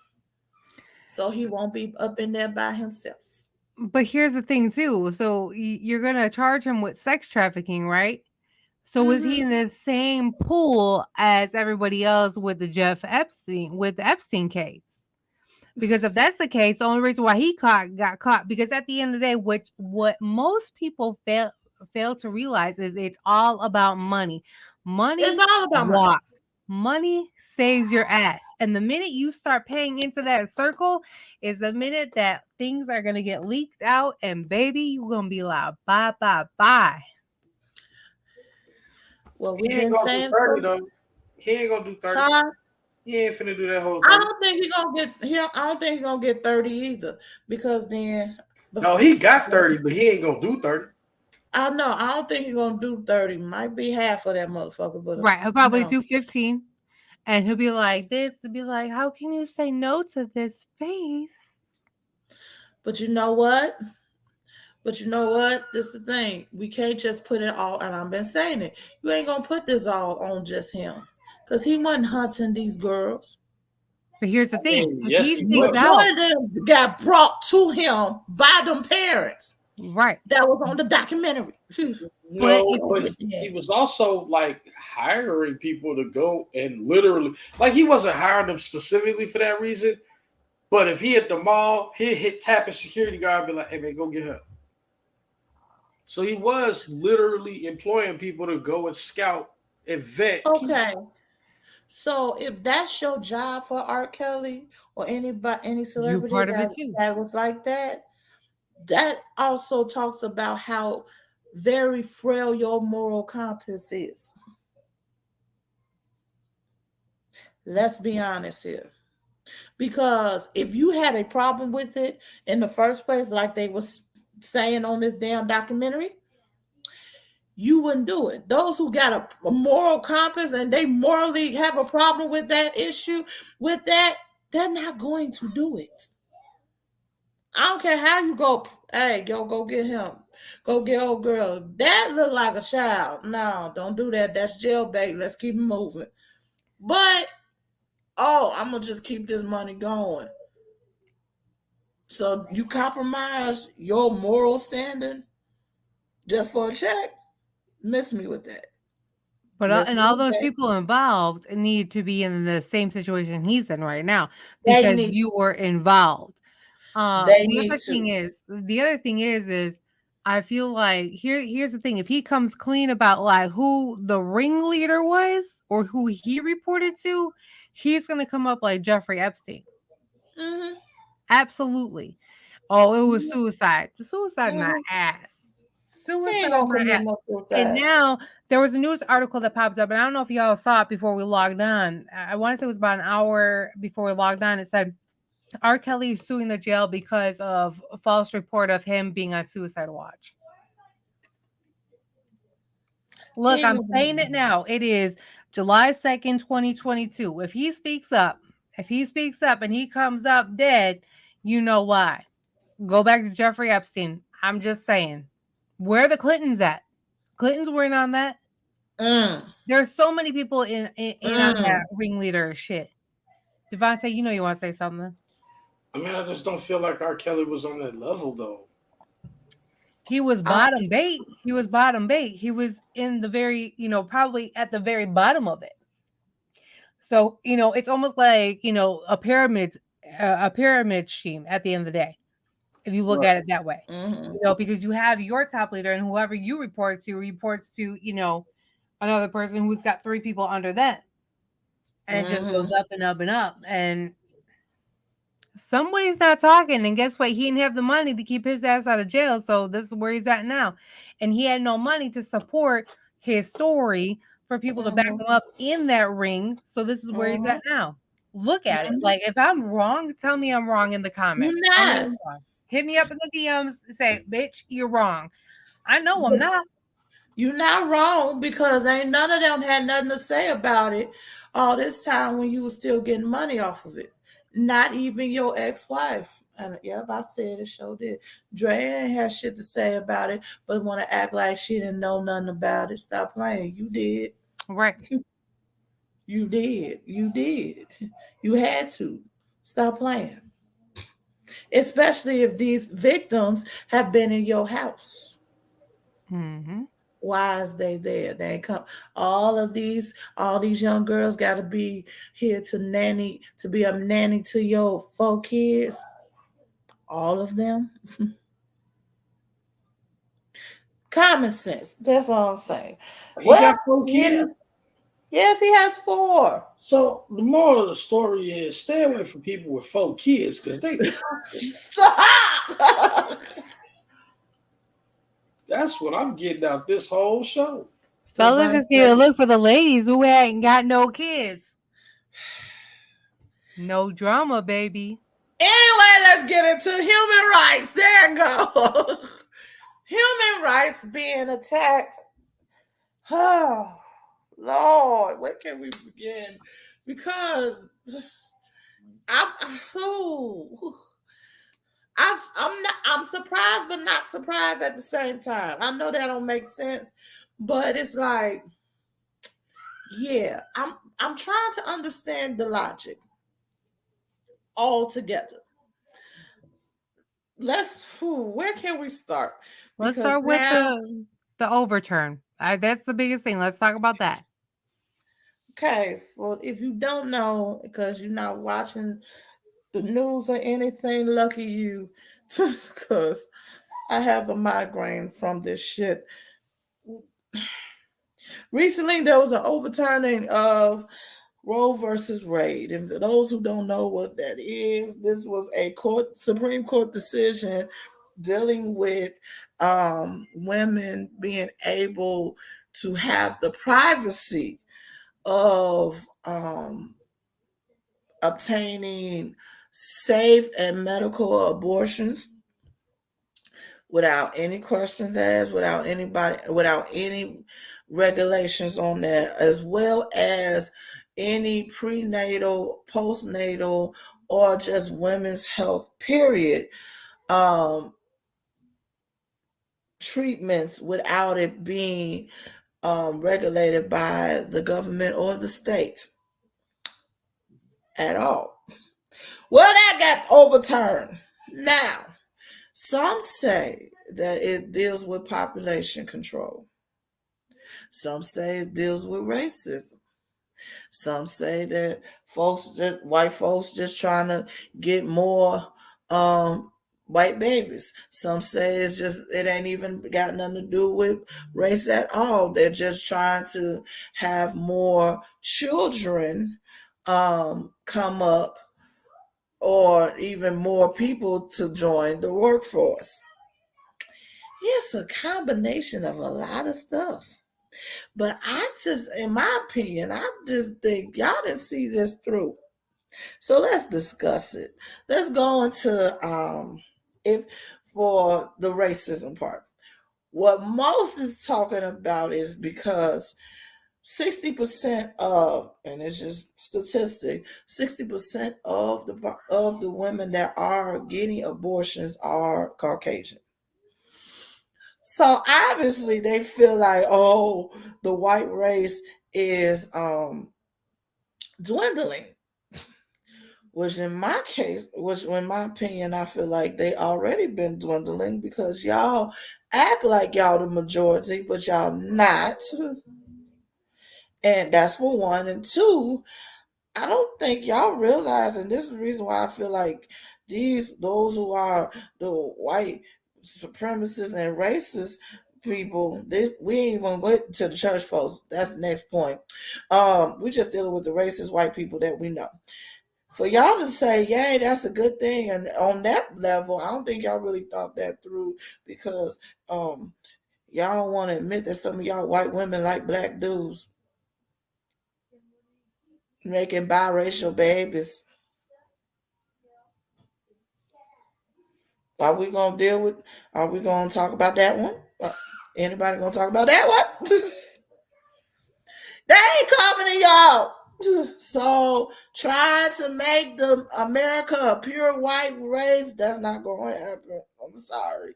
so he won't be up in there by himself. But here's the thing too. So you're gonna charge him with sex trafficking, right? So was he Mm-hmm. in the same pool as everybody else with the Epstein case? Because if that's the case, the only reason why got caught because at the end of the day, which what most people fail to realize is it's all about money. It's Money all about money. walks. Money saves your ass. And the minute you start paying into that circle is the minute that things are gonna get leaked out and baby, you're gonna be like, bye, bye, bye. What He we've ain't been gonna do saying 30 for, though. He ain't gonna do 30. huh? He ain't finna do that whole I 30. don't think he gonna get. I don't think he gonna get 30 either, because then. No, he got 30, but he ain't gonna do 30. I know. I don't think he's gonna do 30. Might be half of that motherfucker, but Right. He'll probably no. do 15. And he'll be like this to be like, how can you say no to this face? But you know what? But you know what? This is the thing. We can't just put it all, and I've been saying it. You ain't gonna put this all on just him. Cause he wasn't hunting these girls. But here's the I thing. mean, If yes, he he sneaks was. out, Majority of them got brought to him by them parents. right. That was on the documentary. Phew. But No, if Lord but with he that. was also like hiring people to go and literally, like he wasn't hiring them specifically for that reason. But if he at the mall, he'd hit tap a security guard and be like, hey man, go get her. So he was literally employing people to go and scout and vet Okay. So if that's your job for R. Kelly or any you celebrity part of it too. that was like that, that also talks about how very frail your moral compass is. Let's be honest here. Because if you had a problem with it in the first place, like they was saying on this damn documentary, you wouldn't do it. Those who got a moral compass and they morally have a problem with that issue, with that, they're not going to do it. I don't care how you go. Hey, go get him. Go get old girl. That look like a child. No, don't do that. That's jailbait. Let's keep it moving. But I'm gonna just keep this money going. So you compromise your moral standing just for a check? Miss me with that. But Miss and me all with those that. people involved need to be in the same situation he's in right now They because need you were involved. they need to. The other thing is I feel like here's the thing. If he comes clean about like who the ringleader was or who he reported to, he's gonna come up like Jeffrey Epstein. Mm-hmm, Absolutely. Oh, it was mm-hmm, suicide. Suicide in my mm-hmm. ass. He Suicide ain't in gonna my commit ass. no And suicide. now there was a news article that popped up, and I don't know if y'all saw it before we logged on. I want to say it was about an hour before we logged on. It said R. Kelly is suing the jail because of a false report of him being on suicide watch. Look, I'm saying it now. It is July 2nd, 2022. If he speaks up and he comes up dead, you know why. Go back to Jeffrey Epstein. I'm just saying. Where are the Clintons at? Clintons weren't on that. Mm, There's so many people in on that mm, ringleader shit. Devontae, you know you want to say something. I mean, I just don't feel like R. Kelly was on that level though. He was I, bottom bait. He was bottom bait. He was in the very, probably at the very bottom of it. So, it's almost like, a pyramid scheme at the end of the day, if you look Right. at it that way. mhm, Because you have your top leader and whoever you report to reports to, another person who's got three people under that. And it just goes mhm. up and up and up. And somebody's not talking. And guess what? He didn't have the money to keep his ass out of jail. So this is where he's at now. And he had no money to support his story for people to back Mhm, him up in that ring. So this is where he's mhm, at now. Look at it. mhm. Like, if I'm wrong, tell me I'm wrong in the You comments. Tell me not. I'm wrong. Hit me up in the DMs. Say, bitch, you're wrong. I know I'm not. You not wrong because ain't none of them had nothing to say about it all this time when you was still getting money off of it. Not even your ex-wife. And yep, I said it, sure did. Drea ain't had shit to say about it, but want to act like she didn't know nothing about it. Stop playing. You did. Right. You did. You did. You had to. Stop playing. Especially if these victims have been in your house. Hmm. Why is they there? They ain't come. All these young girls got to be here to be a nanny to your 4 kids. All of them. Common sense. That's what I'm saying. He Well, got 4 kids. yeah. Yes, he has 4. So the moral of the story is stay away from people with 4 kids because they toxic. Stop. That's what I'm getting out this whole show. Fellas just need to look for the ladies who ain't got no kids. No drama, baby. Anyway, let's get into human rights. There you go. Human rights being attacked. Oh, Lord, where can we begin? Because oh, I'm surprised, but not surprised at the same time. I know that don't make sense, but it's like, yeah, I'm trying to understand the logic altogether. Where can we start? Let's Because start with now, the overturn. That's the biggest thing. Let's talk about that. okay, well, if you don't know, because you're not watching the news or anything, lucky you, because I have a migraine from this shit. Recently, there was an overturning of Roe versus Wade, and for those who don't know what that is, this was a Supreme Court decision dealing with women being able to have the privacy of obtaining safe and medical abortions without any questions asked, without any regulations on that, as well as any prenatal, postnatal, or just women's health, period, um, treatments without it being regulated by the government or the state at all. Well, that got overturned. Now, some say that it deals with population control. Some say it deals with racism. Some say that white folks just trying to get more um, white babies. Some say it ain't even got nothing to do with race at all. They're just trying to have more children come up, or even more people to join the workforce. It's a combination of a lot of stuff. But in my opinion, I just think y'all didn't see this through. So let's discuss it. Let's go into if for the racism part. What most is talking about is because 60% of, and it's just statistic, 60% of the women that are getting abortions are Caucasian. So obviously they feel like, oh, the white race is dwindling. Which in my case, which in my opinion, I feel like they already been dwindling because y'all act like y'all the majority, but y'all not. And that's for one. And two, I don't think y'all realize, and this is the reason why I feel like those who are the white supremacists and racist people, we ain't even went to the church folks. That's the next point. We just dealing with the racist white people that we know. For y'all to say, "Yay, that's a good thing," and on that level, I don't think y'all really thought that through because y'all don't want to admit that some of y'all white women like black dudes making biracial babies. Are we gonna deal with? Are we gonna talk about that one? Anybody gonna talk about that one? They ain't coming to y'all. So trying to make the America a pure white race, that's not gonna happen. I'm sorry.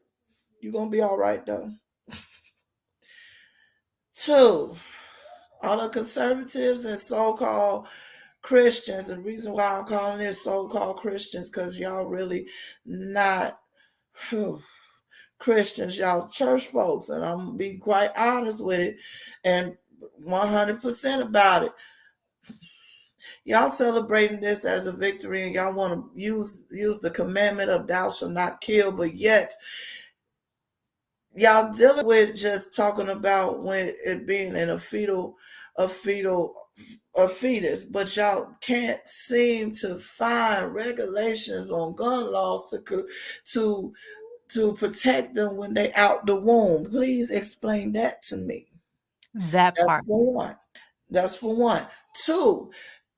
You're gonna be all right though. Two, all the conservatives and so-called Christians. And the reason why I'm calling this so-called Christians, because y'all really not Christians, y'all church folks, and I'm gonna be quite honest with it and 100% about it. Y'all celebrating this as a victory, and y'all want to use the commandment of thou shalt not kill, but yet y'all dealing with just talking about when it being in a fetal a fetus, but y'all can't seem to find regulations on gun laws to to protect them when they out the womb. Please explain that to me. That That's part. for one. That's for one. Two,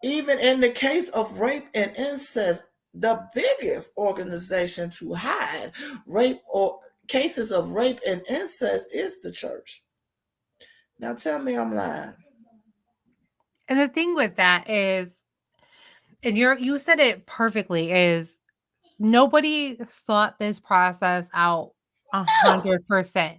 even in the case of rape and incest, the biggest organization to hide rape or cases of rape and incest is the church. Now tell me I'm lying. And the thing with that is, and you said it perfectly, is nobody thought this process out 100%.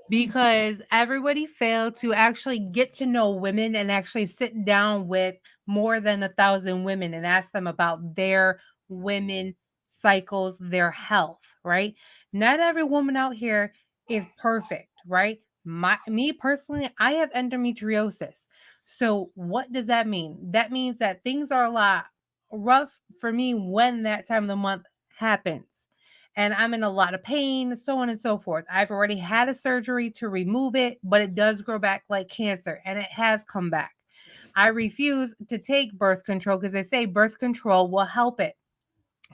Because everybody failed to actually get to know women and actually sit down with more than 1,000 women and ask them about their women cycles, their health, right? Not every woman out here is perfect, right? Me personally, I have endometriosis. So what does that mean? That means that things are a lot rough for me when that time of the month happens, and I'm in a lot of pain, so on and so forth. I've already had a surgery to remove it, but it does grow back like cancer, and it has come back. I refuse to take birth control because they say birth control will help it.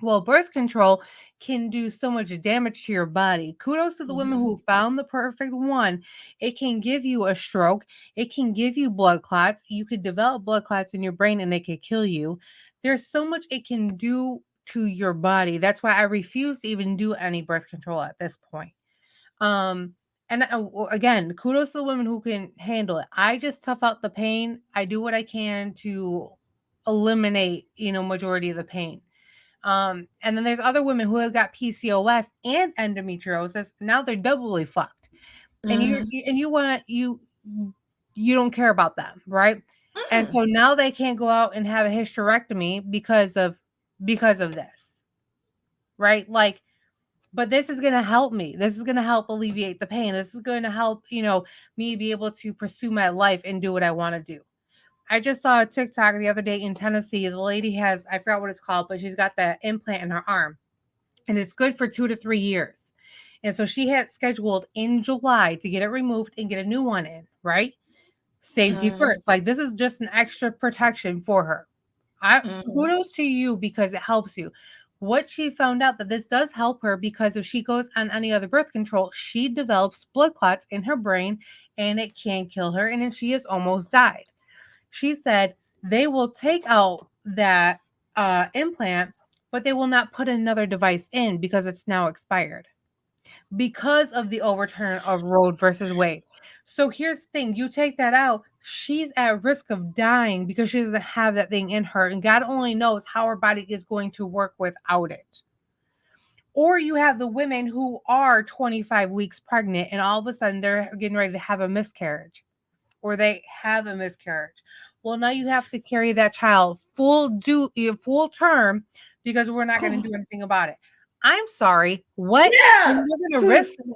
Well, birth control can do so much damage to your body. Kudos to the women Mhm. who found the perfect one. It can give you a stroke, it can give you blood clots. You could develop blood clots in your brain and they could kill you. There's so much it can do to your body. That's why I refuse to even do any birth control at this point. Um, again, kudos to the women who can handle it. I just tough out the pain. I do what I can to eliminate, majority of the pain. And then there's other women who have got PCOS and endometriosis. Now they're doubly fucked. And Mhm. you want you don't care about them, right? And Mm-mm. so now they can't go out and have a hysterectomy because of this, right? Like, but this is going to help me. This is going to help alleviate the pain. This is going to help, me be able to pursue my life and do what I want to do. I just saw a TikTok the other day in Tennessee. The lady has, I forgot what it's called, but she's got the implant in her arm and it's good for 2 to 3 years. And so she had scheduled in July to get it removed and get a new one in, right? Safety Mhm. first. Like this is just an extra protection for her. I Mhm. kudos to you because it helps you. What she found out that this does help her because if she goes on any other birth control, she develops blood clots in her brain and it can kill her. And then she has almost died. She said they will take out that implant, but they will not put another device in because it's now expired. because of the overturn of Roe versus Wade. So here's the thing, you take that out, she's at risk of dying because she doesn't have that thing in her, and God only knows how her body is going to work without it. Or you have the women who are 25 weeks pregnant and all of a sudden they're getting ready to have a miscarriage, or they have a miscarriage. Well, now you have to carry that child full term because we're not going to do anything about it. I'm sorry. What? Yeah. And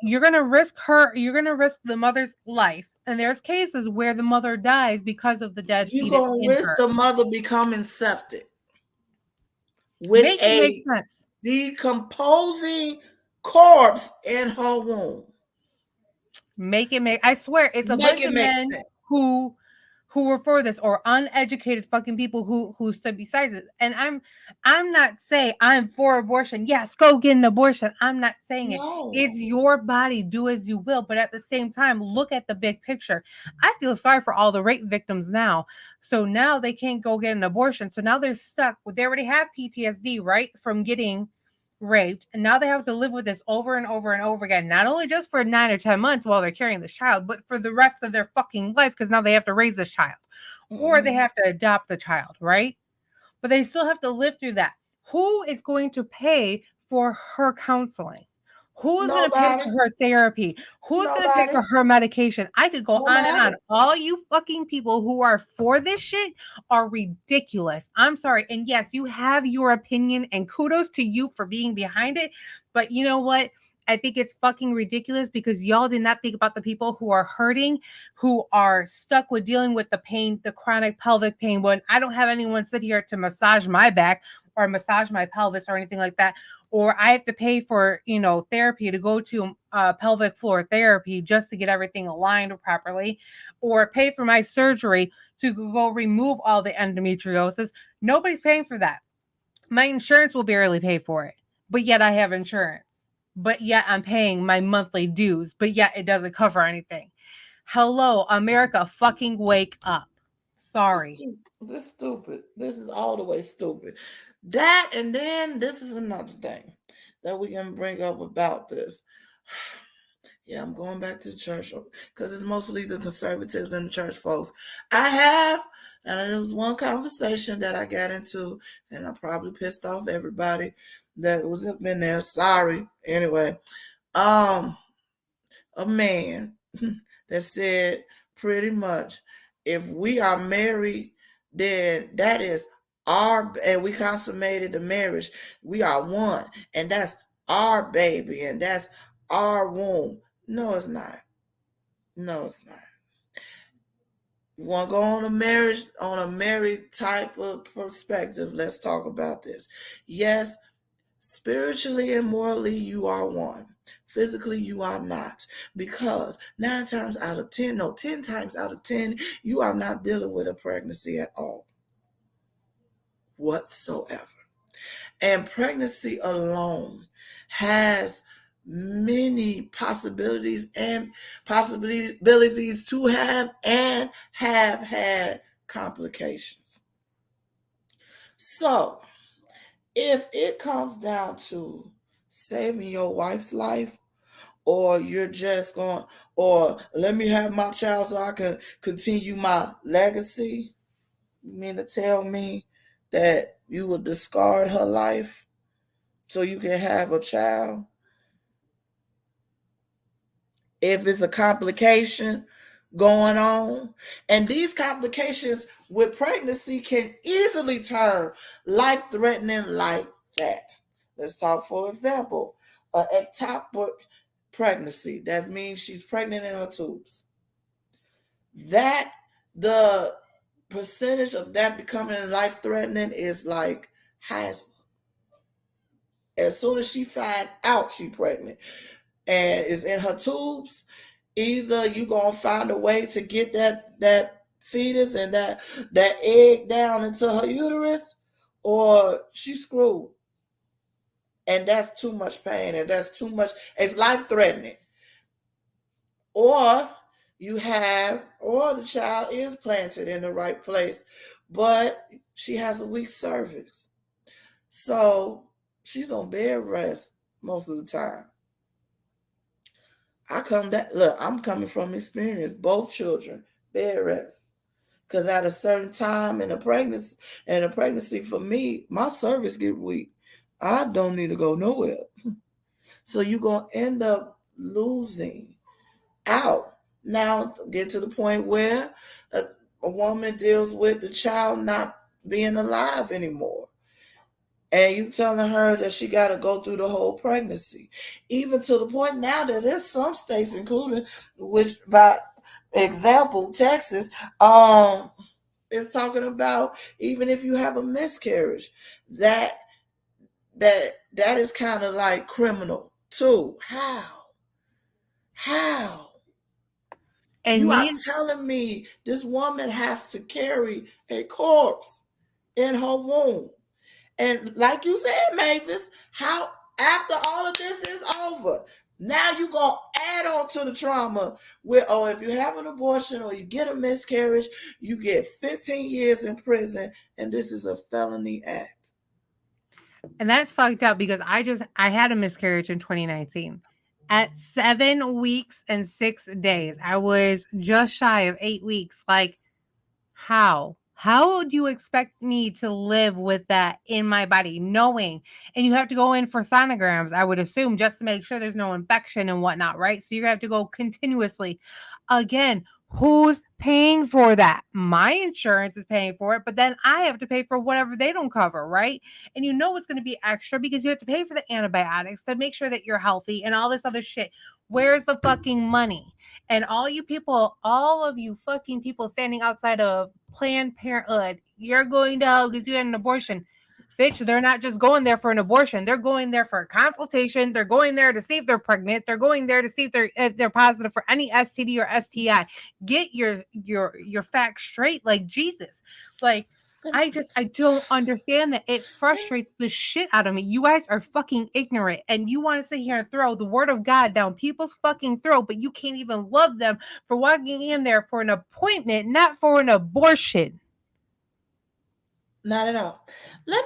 you're going to risk the mother's life. And there's cases where the mother dies because of the dead You fetus gonna in risk her. the mother becoming septic with Make it make a sense. decomposing corpse in her womb. I swear it's a Make bunch it of make men sense. who were for this, or uneducated fucking people who stood beside it. And I'm not saying I'm for abortion. Yes, go get an abortion. I'm not saying it. No. It's your body, do as you will. But at the same time, look at the big picture. I feel sorry for all the rape victims now. So now they can't go get an abortion. So now they're stuck. They already have PTSD, right? From getting raped, and now they have to live with this over and over and over again, not only just for 9 or 10 months while they're carrying this child, but for the rest of their fucking life, because now they have to raise this child or they Mm-mm. have to adopt the child, right? But they still have to live through that. Who is going to pay for her counseling? Who is going to pay Nobody. for her therapy? Who is going to pay Nobody. for her medication? I could go on and Nobody. on. All you fucking people who are for this shit are ridiculous. I'm sorry. And yes, you have your opinion, and kudos to you for being behind it. But you know what? I think it's fucking ridiculous because y'all did not think about the people who are hurting, who are stuck with dealing with the pain, the chronic pelvic pain. When I don't have anyone sit here to massage my back or massage my pelvis or anything like that, or I have to pay for, therapy to go to pelvic floor therapy just to get everything aligned properly, or pay for my surgery to go remove all the endometriosis. Nobody's paying for that. My insurance will barely pay for it, but yet I have insurance. But yet I'm paying my monthly dues, but yet it doesn't cover anything. Hello, America, fucking wake up. Sorry. This stupid. This is all the way stupid. That, and then this is another thing that we can bring up about this. Yeah, I'm going back to the church because it's mostly the conservatives and the church folks. I have, and it was one conversation that I got into, and I probably pissed off everybody that was up in there. Sorry. Anyway, um, a man that said pretty much, if we are married, then that is our, and we consummated the marriage, we are one, and that's our baby, and that's our womb. No, it's not. No, it's not. You want to go on a married type of perspective? Let's talk about this. Yes, spiritually and morally, you are one. Physically, you are not. Because 9 times out of 10, no, 10 times out of 10, you are not dealing with a pregnancy at all, whatsoever. And pregnancy alone has many possibilities to have and have had complications. So, if it comes down to saving your wife's life, or you're just going, or let me have my child so I can continue my legacy, you mean to tell me that you will discard her life so you can have a child? If it's a complication going on, and these complications with pregnancy can easily turn life threatening like that. Let's talk, for example, an ectopic pregnancy. That means she's pregnant in her tubes. That, the percentage of that becoming life threatening is like high as soon as she find out she pregnant and is in her tubes, either you gonna find a way to get that fetus and that egg down into her uterus, or she's screwed. And that's too much pain, and that's too much. It's life threatening. Or or the child is planted in the right place, but she has a weak cervix, so she's on bed rest most of the time. I'm coming from experience. Both children, bed rest. Cause at a certain time in a pregnancy for me, my cervix get weak. I don't need to go nowhere. So you're gonna end up losing out. Now get to the point where a, a woman deals with the child not being alive anymore. And you telling her that she got to go through the whole pregnancy, even to the point now that there's some states, including which by example Texas, is talking about even if you have a miscarriage, that that is kind of like criminal too. How And you are me telling me this woman has to carry a corpse in her womb? And like you said, Mavis, how after all of this is over, now you gonna add on to the trauma with, oh, if you have an abortion or you get a miscarriage, you get 15 years in prison, and this is a felony act. And that's fucked up because I had a miscarriage in 2019. At 7 weeks and 6 days, I was just shy of 8 weeks. Like, how? How do you expect me to live with that in my body, knowing? And you have to go in for sonograms, I would assume, just to make sure there's no infection and whatnot, right? So you have to go continuously. Again, who's paying for that? My insurance is paying for it, but then I have to pay for whatever they don't cover, right? And you know it's going to be extra because you have to pay for the antibiotics to make sure that you're healthy and all this other shit. Where's the fucking money? And all you people, all of you fucking people standing outside of Planned Parenthood, you're going to hell because you had an abortion. Bitch, they're not just going there for an abortion. They're going there for a consultation. They're going there to see if they're pregnant. They're going there to see if they're positive for any STD or STI. Get your facts straight, like Jesus. Like, I don't understand that. It frustrates the shit out of me. You guys are fucking ignorant and you want to sit here and throw the word of God down people's fucking throat, but you can't even love them for walking in there for an appointment, not for an abortion. Not at all. Let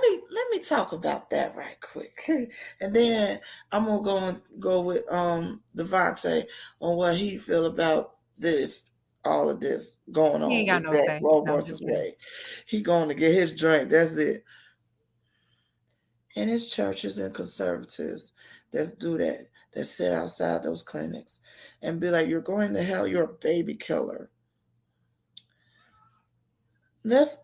me talk about that right quick, and then I'm gonna go with Devontae on what he feel about this, all of this going He ain't on got with no Roe, say. Roe No, I'm versus joking. Wade. He going to get his drink. That's it. And his churches and conservatives that do that, that sit outside those clinics and be like, "You're going to hell. You're a baby killer." That's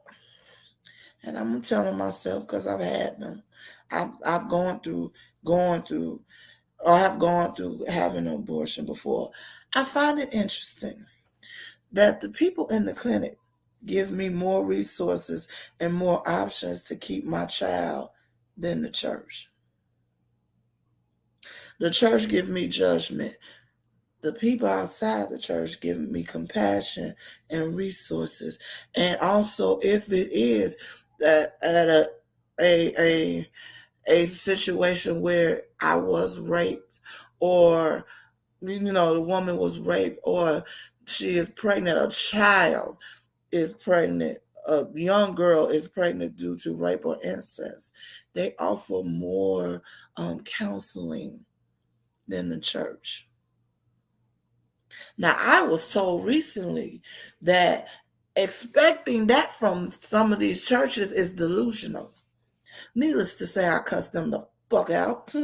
and I'm telling myself because I've had them. I've going through or have gone through having an abortion before. I find it interesting that the people in the clinic give me more resources and more options to keep my child than the church. The church give me judgment. The people outside the church give me compassion and resources. And also, if it is that at a a a situation where I was raped, or the woman was raped, or she is pregnant, a child is pregnant, a young girl is pregnant due to rape or incest, they offer more counseling than the church. Now, I was told recently that expecting that from some of these churches is delusional. Needless to say, I cussed them the fuck out.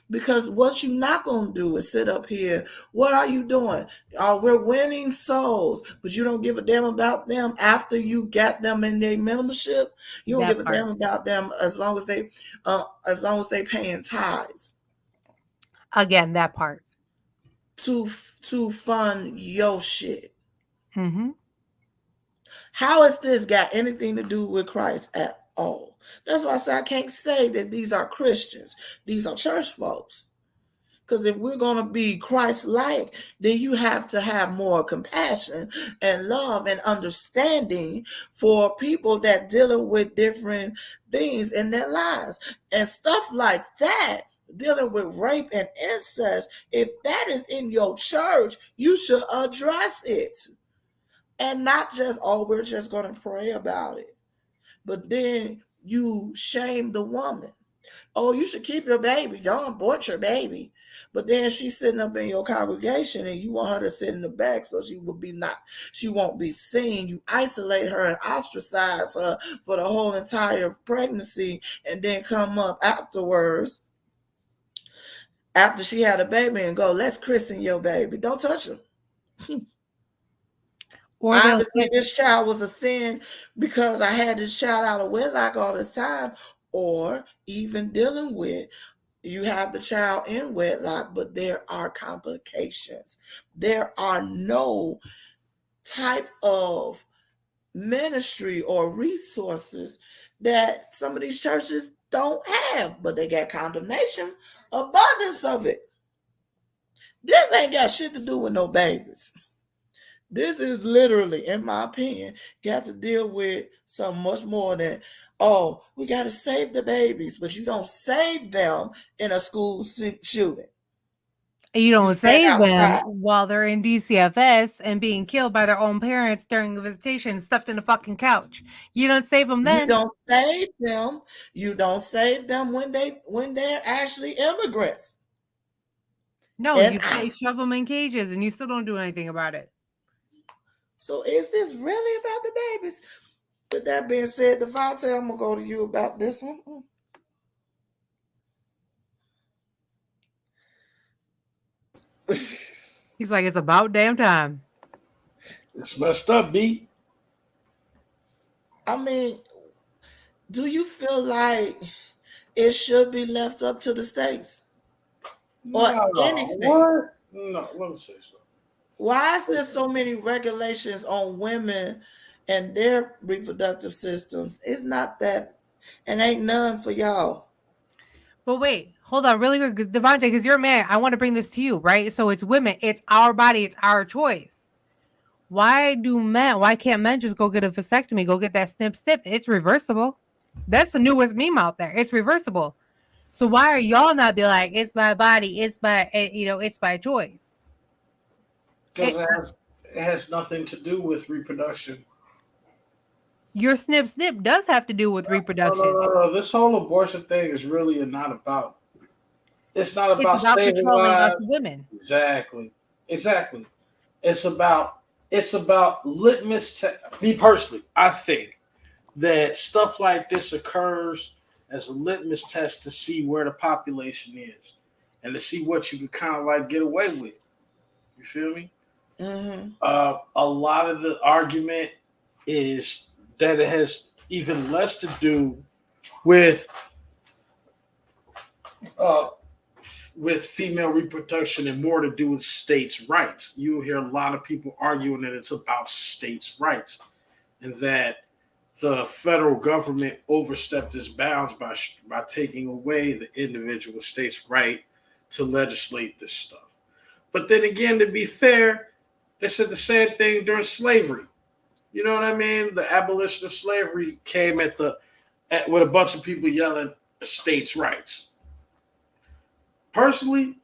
Because what you're not going to do is sit up here. What are you doing? We're winning souls, but you don't give a damn about them after you got them in their membership. You don't give That a part. damn about them as long as they paying tithes Again, that part. to fund your shit. Mm-hmm. How has this got anything to do with Christ at all? That's why I say I can't say that these are Christians. These are church folks. Because if we're going to be Christ-like, then you have to have more compassion and love and understanding for people that dealing with different things in their lives. And stuff like that, dealing with rape and incest, if that is in your church, you should address it. And not just, oh, we're just going to pray about it. But then you shame the woman. Oh, you should keep your baby. Don't abort your baby. But then she's sitting up in your congregation and you want her to sit in the back so she won't be seen. You isolate her and ostracize her for the whole entire pregnancy and then come up afterwards after she had a baby and go, let's christen your baby. Don't touch him. Or they'll Obviously, this child was a sin because I had this child out of wedlock all this time, or even dealing with you have the child in wedlock, but there are complications. There are no type of ministry or resources that some of these churches don't have, but they got condemnation, abundance of it. This ain't got shit to do with no babies. This is literally, in my opinion, got to deal with something much more than, oh, we got to save the babies, but you don't save them in a school shooting. You You don't stand save them outside. while they're in DCFS and being killed by their own parents during a visitation, stuffed in a fucking couch. You don't save them You then. don't save them. You don't save them when they're actually immigrants. No, And you shove them in cages and you still don't do anything about it. so is this really about the babies? With that being said, Devontae, I'm gonna go to you about this one. He's like, it's about damn time. It's messed up, B. I mean, do you feel like it should be left up to the states or No, anything? what? No, let me say something. Why is there so many regulations on women and their reproductive systems? It's not that, and ain't none for y'all. But wait, hold on really quick, Devontae, because you're a man. I want to bring this to you, right? So it's women. It's our body. It's our choice. Why can't men just go get a vasectomy, go get that snip? It's reversible. That's the newest meme out there. It's reversible. So why are y'all not be like, it's my body, it's my, it's my choice? Because it has nothing to do with reproduction. Your snip does have to do with reproduction. No. This whole abortion thing is really not about. It's not about It's about saving controlling us lives. women. Exactly. It's about litmus test. Me personally, I think that stuff like this occurs as a litmus test to see where the population is and to see what you can kind of like get away with. You feel me? Mm-hmm. A lot of the argument is that it has even less to do with female reproduction and more to do with states' rights. You hear a lot of people arguing that it's about states' rights and that the federal government overstepped its bounds by taking away the individual state's right to legislate this stuff. But then again, to be fair, they said the same thing during slavery. You know what I mean? The abolition of slavery came with a bunch of people yelling states' rights. Personally,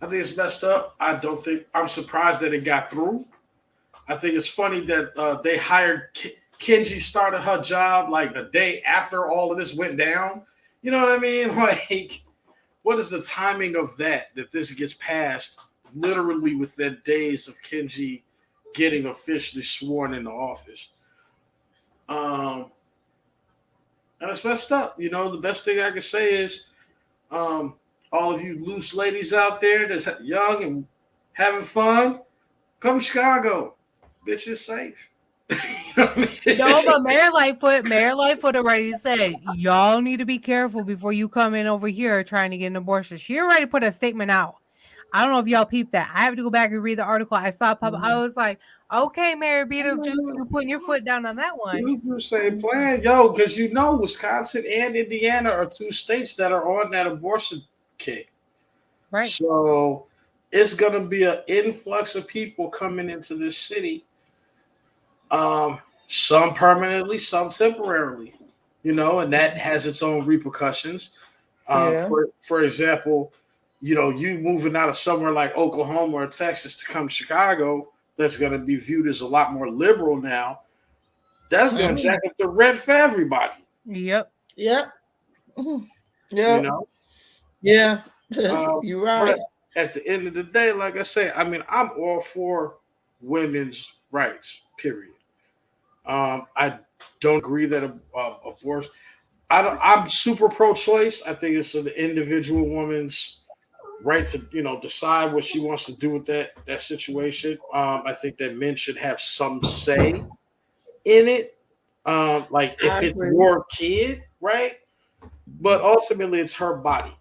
I think it's messed up. I'm surprised that it got through. I think it's funny that they hired Kenji started her job like a day after all of this went down. You know what I mean? Like, what is the timing of that this gets passed literally within days of Kenji getting officially sworn into office? And it's messed up. You know, the best thing I can say is all of you loose ladies out there that's young and having fun, come to Chicago. Bitch, it's safe. No, but Mayor Lightfoot already said, y'all need to be careful before you come in over here trying to get an abortion. She already put a statement out. I don't know if y'all peeped that. I have to go back and read the article. I saw pop. I was like, okay, Mayor Beetlejuice, you're putting your foot down on that one. You say plan, yo, because you know Wisconsin and Indiana are two states that are on that abortion kick. Right. So it's gonna be an influx of people coming into this city. Some permanently, some temporarily, and that has its own repercussions. For example, you moving out of somewhere like Oklahoma or Texas to come to Chicago, that's going to be viewed as a lot more liberal now. That's going to jack up the rent for everybody. Yep. Yeah. You know? Yeah. You're But right. at the end of the day, like I say, I mean, I'm all for women's rights. Period. I don't agree that abortion. I don't. I'm super pro-choice. I think it's an individual woman's right to decide what she wants to do with that situation. I think that men should have some say in it. Like I if it's agree. your kid, right? But ultimately, it's her body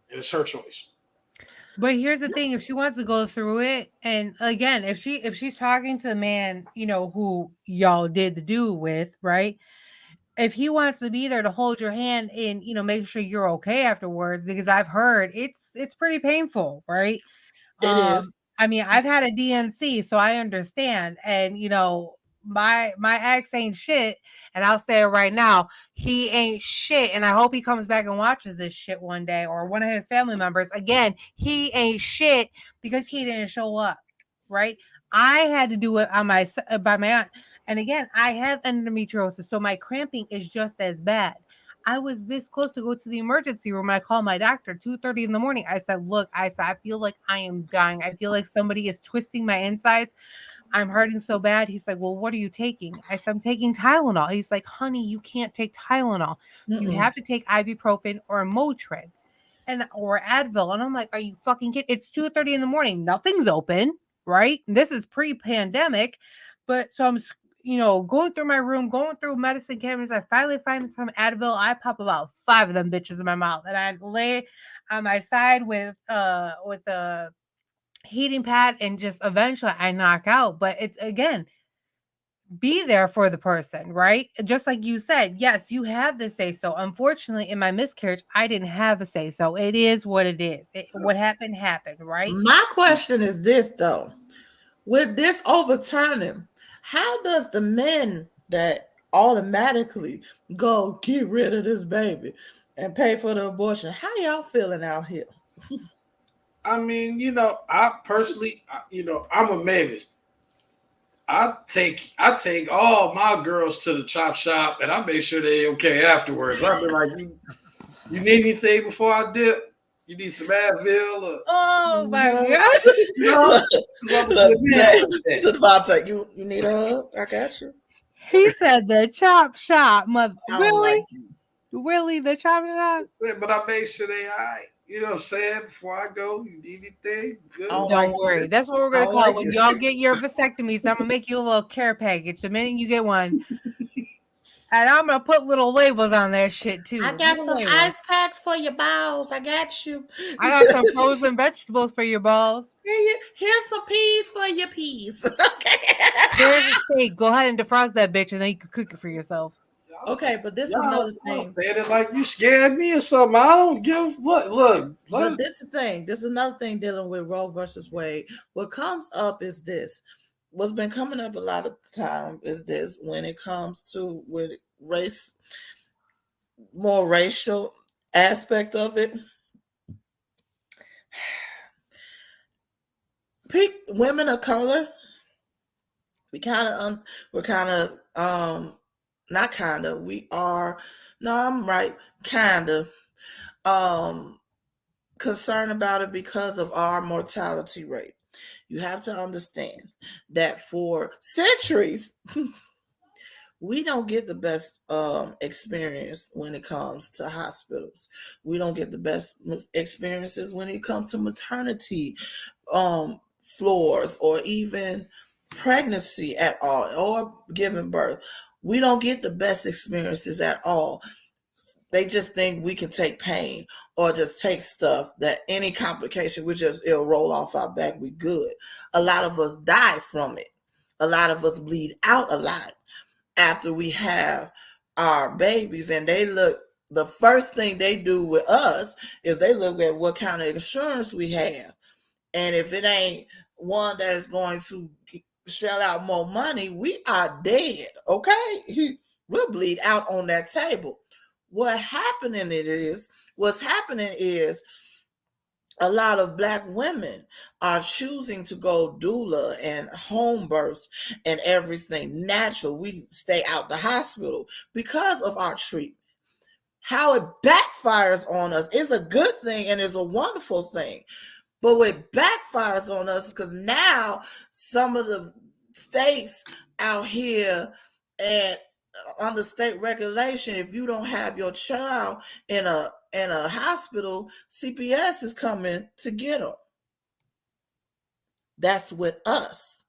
and it's her choice. But here's the thing, if she wants to go through it, and again, if she's talking to the man, who y'all did the do with, right? If he wants to be there to hold your hand and, make sure you're okay afterwards, because I've heard it's pretty painful, right? It is. I mean, I've had a DNC, so I understand. And my ex ain't shit, and I'll say it right now, he ain't shit. And I hope he comes back and watches this shit one day, or one of his family members. Again, he ain't shit because he didn't show up, right? I had to do it on my by my aunt. And again, I have endometriosis, so my cramping is just as bad. I was this close to go to the emergency room, and I called my doctor 2:30 in the morning. I said, "Look," I said, "I feel like I am dying. I feel like somebody is twisting my insides. I'm hurting so bad." He's like, "Well, what are you taking?" I said, "I'm taking Tylenol." He's like, "Honey, you can't take Tylenol. You Mm-mm. have to take ibuprofen or Motrin or Advil." And I'm like, "Are you fucking kidding?" It's 2:30 in the morning. Nothing's open, right? This is pre-pandemic. But so I'm going through my room, going through medicine cabinets. I finally find some Advil. I pop about 5 of them bitches in my mouth, and I lay on my side with a heating pad, and just eventually I knock out. But it's, again, be there for the person, right? Just like you said, yes, you have the say so. Unfortunately, in my miscarriage, I didn't have a say so. It is what it is. What happened happened, right? My question is this though. With this overturning, how does the men that automatically go get rid of this baby and pay for the abortion, how y'all feeling out here? I mean, I personally, I'm a Mavis. I take all my girls to the chop shop, and I make sure they okay afterwards. I'll be like, you need anything before I dip? You need some Advil, or, Oh my Look, god. you know, because I'm a good man like that. Devontae, you need a hug? I got you. He said the chop shop, mother. I don't like Really? you. Really? The chop shop? But I make sure they all right. You know what I'm saying? Before I go, you need anything? I Good. don't like Don't you. worry. That's what we're I gonna don't call it. like When you. y'all get your vasectomies, I'm gonna make you a little care package. The minute you get one, and I'm gonna put little labels on that shit I too. got Little some labels. ice packs for your bowels. I got you. I got some frozen vegetables for your balls. Here's some peas for your peas. Okay. There's a steak. Go ahead and defrost that bitch, and then you can cook it for yourself. Okay, but this is Y'all, another y'all thing. saying it like you scared me or something. I don't give. But Look. this is the thing. This is another thing dealing with Roe versus Wade. What comes up is this. What's been coming up a lot of time is this when it comes to with race, more racial aspect of it. Women of color, we kind of we're kind of not kind of we are no I'm right kind of um concerned about it because of our mortality rate. You have to understand that for centuries, we don't get the best experience when it comes to hospitals. We don't get the best experiences when it comes to maternity floors or even pregnancy at all or giving birth. We don't get the best experiences at all. They just think we can take pain or just take stuff that any complication, we just it'll roll off our back. We good. A lot of us die from it. A lot of us bleed out a lot after we have our babies, and they look. The first thing they do with us is they look at what kind of insurance we have, and if it ain't one that's going to shell out more money, we are dead. Okay, we'll bleed out on that table. What's happening is a lot of black women are choosing to go doula and home births and everything natural. We stay out the hospital because of our treatment. how it backfires on us. It's a good thing and it's a wonderful thing. But what backfires on us because now some of the states out here and under state regulation, if you don't have your child in a hospital, CPS is coming to get them. That's with us.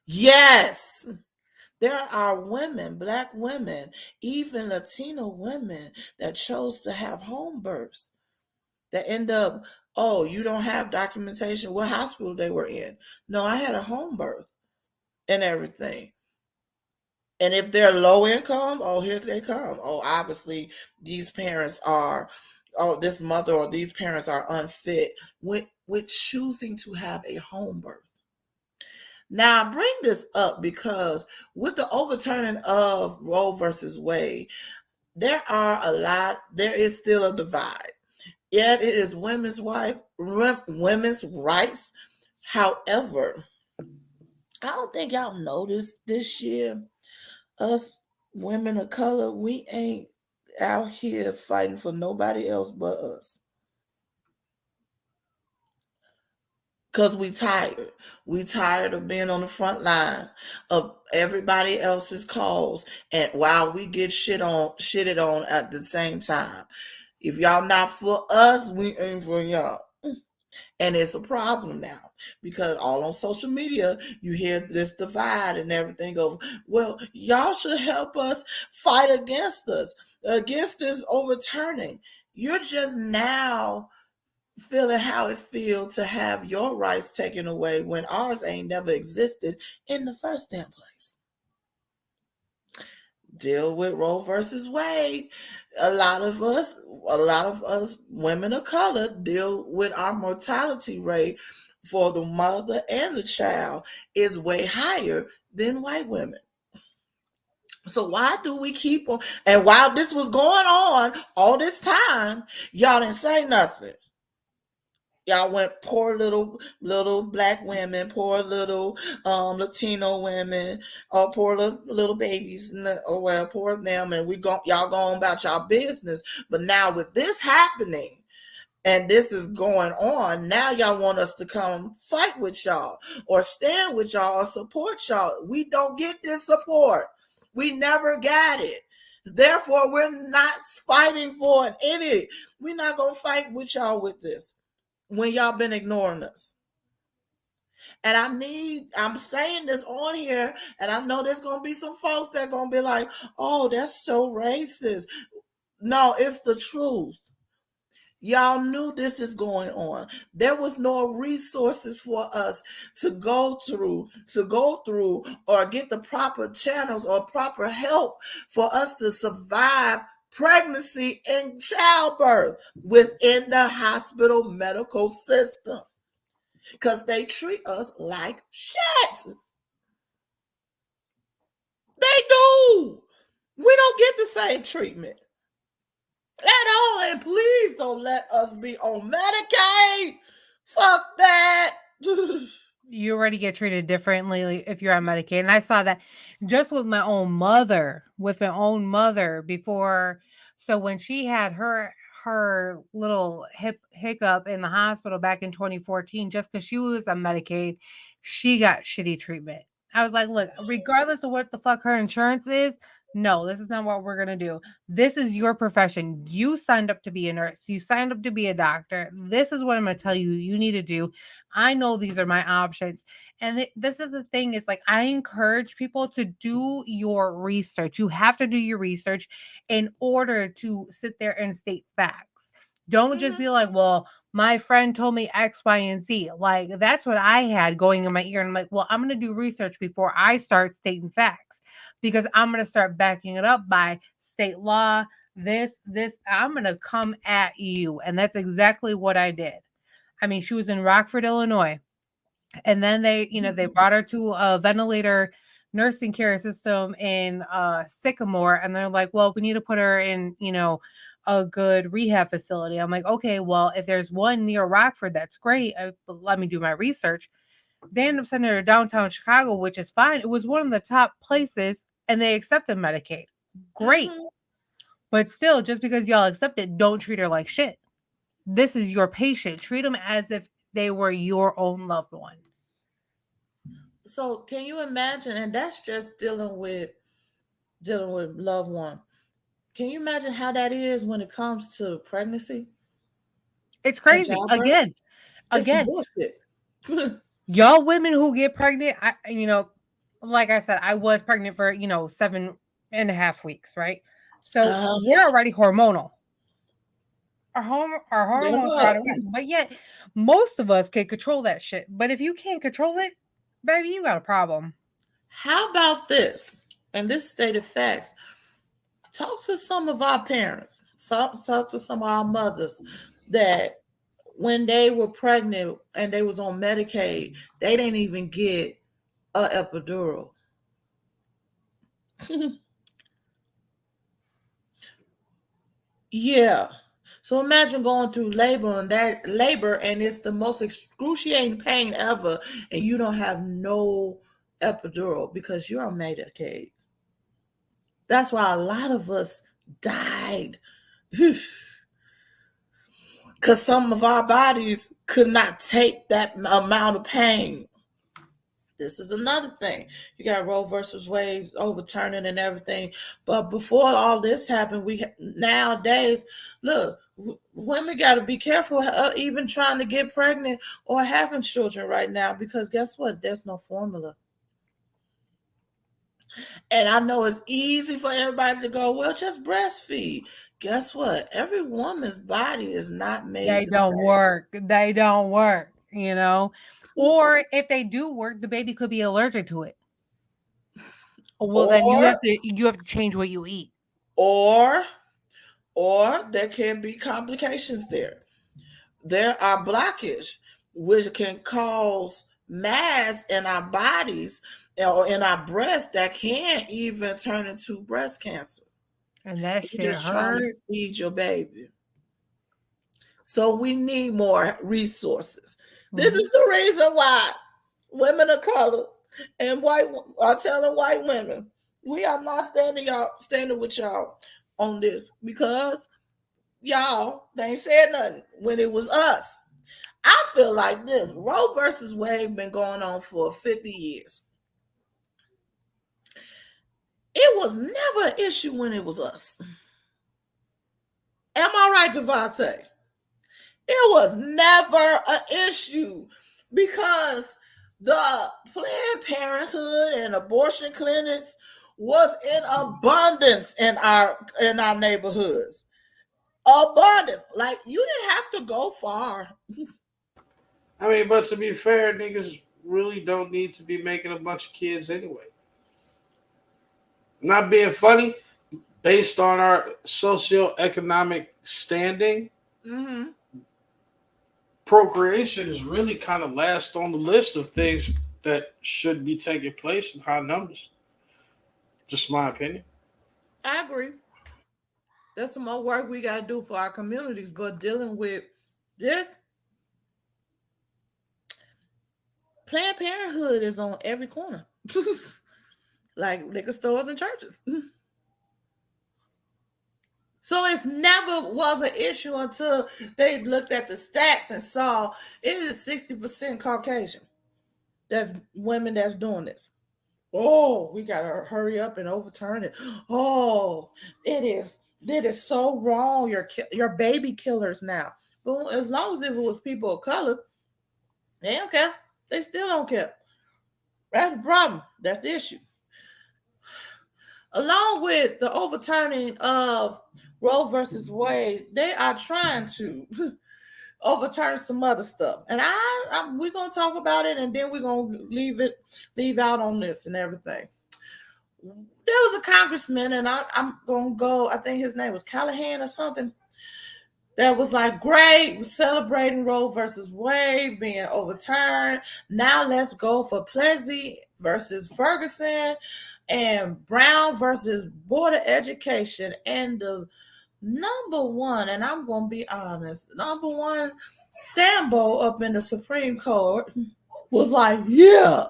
Yes. There are women, black women, even Latino women that chose to have home births that end up, oh, you don't have documentation what hospital they were in. No, I had a home birth and everything. And if they're low income, oh, here they come. Oh, obviously these parents are, oh, this mother or these parents are unfit with choosing to have a home birth. Now, I bring this up because with the overturning of Roe versus Wade, there is still a divide. Yet it is women's rights. However, I don't think y'all noticed this year, us women of color, we ain't out here fighting for nobody else but us. Cause we tired. We tired of being on the front line of everybody else's cause, and while we get shitted on at the same time. If y'all not for us, we ain't for y'all. And it's a problem now because all on social media, you hear this divide and everything of, well, y'all should help us fight against this overturning. You're just now feeling how it feels to have your rights taken away when ours ain't never existed in the first damn place. Deal with Roe versus Wade. A lot of us, a lot of us women of color deal with our mortality rate for the mother and the child is way higher than white women. So why do we keep on? And while this was going on all this time, y'all didn't say nothing. Y'all went poor little black women, poor little Latino women, or poor little babies, or well, poor them, and y'all going about y'all business. But now with this happening, and this is going on, now y'all want us to come fight with y'all, or stand with y'all, or support y'all. We don't get this support. We never got it. Therefore, we're not fighting for any. We're not gonna fight with y'all with this when y'all been ignoring us. And I'm saying this on here, and I know there's gonna be some folks that are gonna be like, oh, that's so racist. No, it's the truth. Y'all knew this is going on. There was no resources for us to go through or get the proper channels or proper help for us to survive pregnancy and childbirth within the hospital medical system. Because they treat us like shit. They do. We don't get the same treatment at all. And please don't let us be on Medicaid. Fuck that. You already get treated differently if you're on Medicaid. And I saw that just with my own mother before. So when she had her little hiccup in the hospital back in 2014, just because she was on Medicaid, she got shitty treatment. I was like, look, regardless of what the fuck her insurance is, no, this is not what we're gonna do. This is your profession. You signed up to be a nurse. You signed up to be a doctor. This is what I'm gonna tell you you need to do. I know these are my options. And this is the thing is like, I encourage people to do your research. You have to do your research in order to sit there and state facts. Don't just be like, well, my friend told me X, Y, and Z. Like, that's what I had going in my ear. And I'm like, well, I'm going to do research before I start stating facts because I'm going to start backing it up by state law. I'm going to come at you. And that's exactly what I did. I mean, she was in Rockford, Illinois. And then they brought her to a ventilator nursing care system in Sycamore. And they're like, well, we need to put her in, a good rehab facility. I'm like, okay, well, if there's one near Rockford, that's great. Let me do my research. They ended up sending her to downtown Chicago, which is fine. It was one of the top places, and they accepted Medicaid. Great. But still, just because y'all accept it, don't treat her like shit. This is your patient. Treat them as if they were your own loved one. So can you imagine? And that's just dealing with loved one. Can you imagine how that is when it comes to pregnancy It's and crazy. childbirth? It's some Again, bullshit. y'all women who get pregnant, like I said, I was pregnant for, 7.5 weeks, right? So uh, we're already hormonal. Our yeah, hormones are out of whack. But yet, most of us can control that shit. But if you can't control it, baby, you got a problem. how about this? And this stated facts. Talk to some of our parents. Talk to some of our mothers that when they were pregnant and they was on Medicaid, they didn't even get a epidural. Yeah. So imagine going through labor and it's the most excruciating pain ever and you don't have no epidural because you're on Medicaid. That's why a lot of us died. Because some of our bodies could not take that amount of pain. This is another thing. You got Roe versus Wade overturning and everything. But before all this happened, we nowadays look. Women got to be careful, even trying to get pregnant or having children right now, because guess what? There's no formula. And I know it's easy for everybody to go, well, just breastfeed. Guess what? Every woman's body is not They made the don't same. work. They don't work. Or if they do work, the baby could be allergic to it. Well, then Or, you have to change what you eat. or, or there can be complications there. There are blockage, which can cause mass in our bodies or in our breast that can even turn into breast cancer. And that You're shit just trying to hurts. feed your baby. So we need more resources. This Mhm. is the reason why women of color and white are telling white women we are not standing with y'all on this because y'all they ain't said nothing when it was us. I feel like this Roe versus Wade been going on for 50 years. It was never an issue when it was us. Am I right, Devontae? It was never an issue because the Planned Parenthood and abortion clinics was in abundance in our neighborhoods. Abundance. Like you didn't have to go far. I mean, but to be fair, niggas really don't need to be making a bunch of kids anyway. Not being funny, based on our socioeconomic standing, Mm-hmm. procreation is really kind of last on the list of things that should be taking place in high numbers. Just my opinion. I agree. There's some more work we got to do for our communities, but dealing with this, Planned Parenthood is on every corner, like liquor stores and churches. So it never was an issue until they looked at the stats and saw it is 60% Caucasian. That's women that's doing this. Oh, we gotta hurry up and overturn it. Oh, it is. It is so wrong. Your baby killers now. But as long as if it was people of color, they don't care. They still don't care. That's the problem. That's the issue. Along with the overturning of Roe versus Wade, they are trying to overturn some other stuff. And we're gonna talk about it, and then we're gonna leave out on this and everything. There was a congressman, and I'm gonna go. I think his name was Callahan or something. That was like great, celebrating Roe versus Wade being overturned. Now let's go for Plessy versus Ferguson and Brown versus Board of Education. And the number one, and I'm gonna be honest, number one Sambo up in the Supreme Court was like, yeah,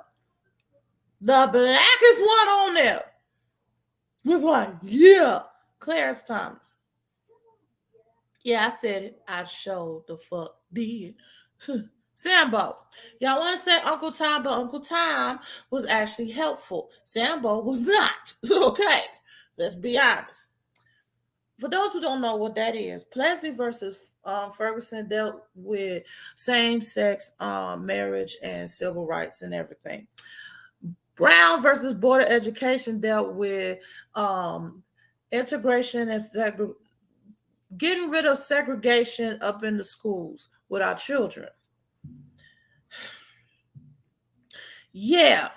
the blackest one on there was like, yeah. Clarence Thomas. Yeah, I said it. I showed the fuck did. Sambo. Y'all want to say Uncle Tom, but Uncle Tom was actually helpful. Sambo was not. Okay, let's be honest. For those who don't know what that is, Plessy versus Ferguson dealt with same-sex marriage and civil rights and everything. Brown versus Board of Education dealt with integration and getting rid of segregation up in the schools with our children. Yeah,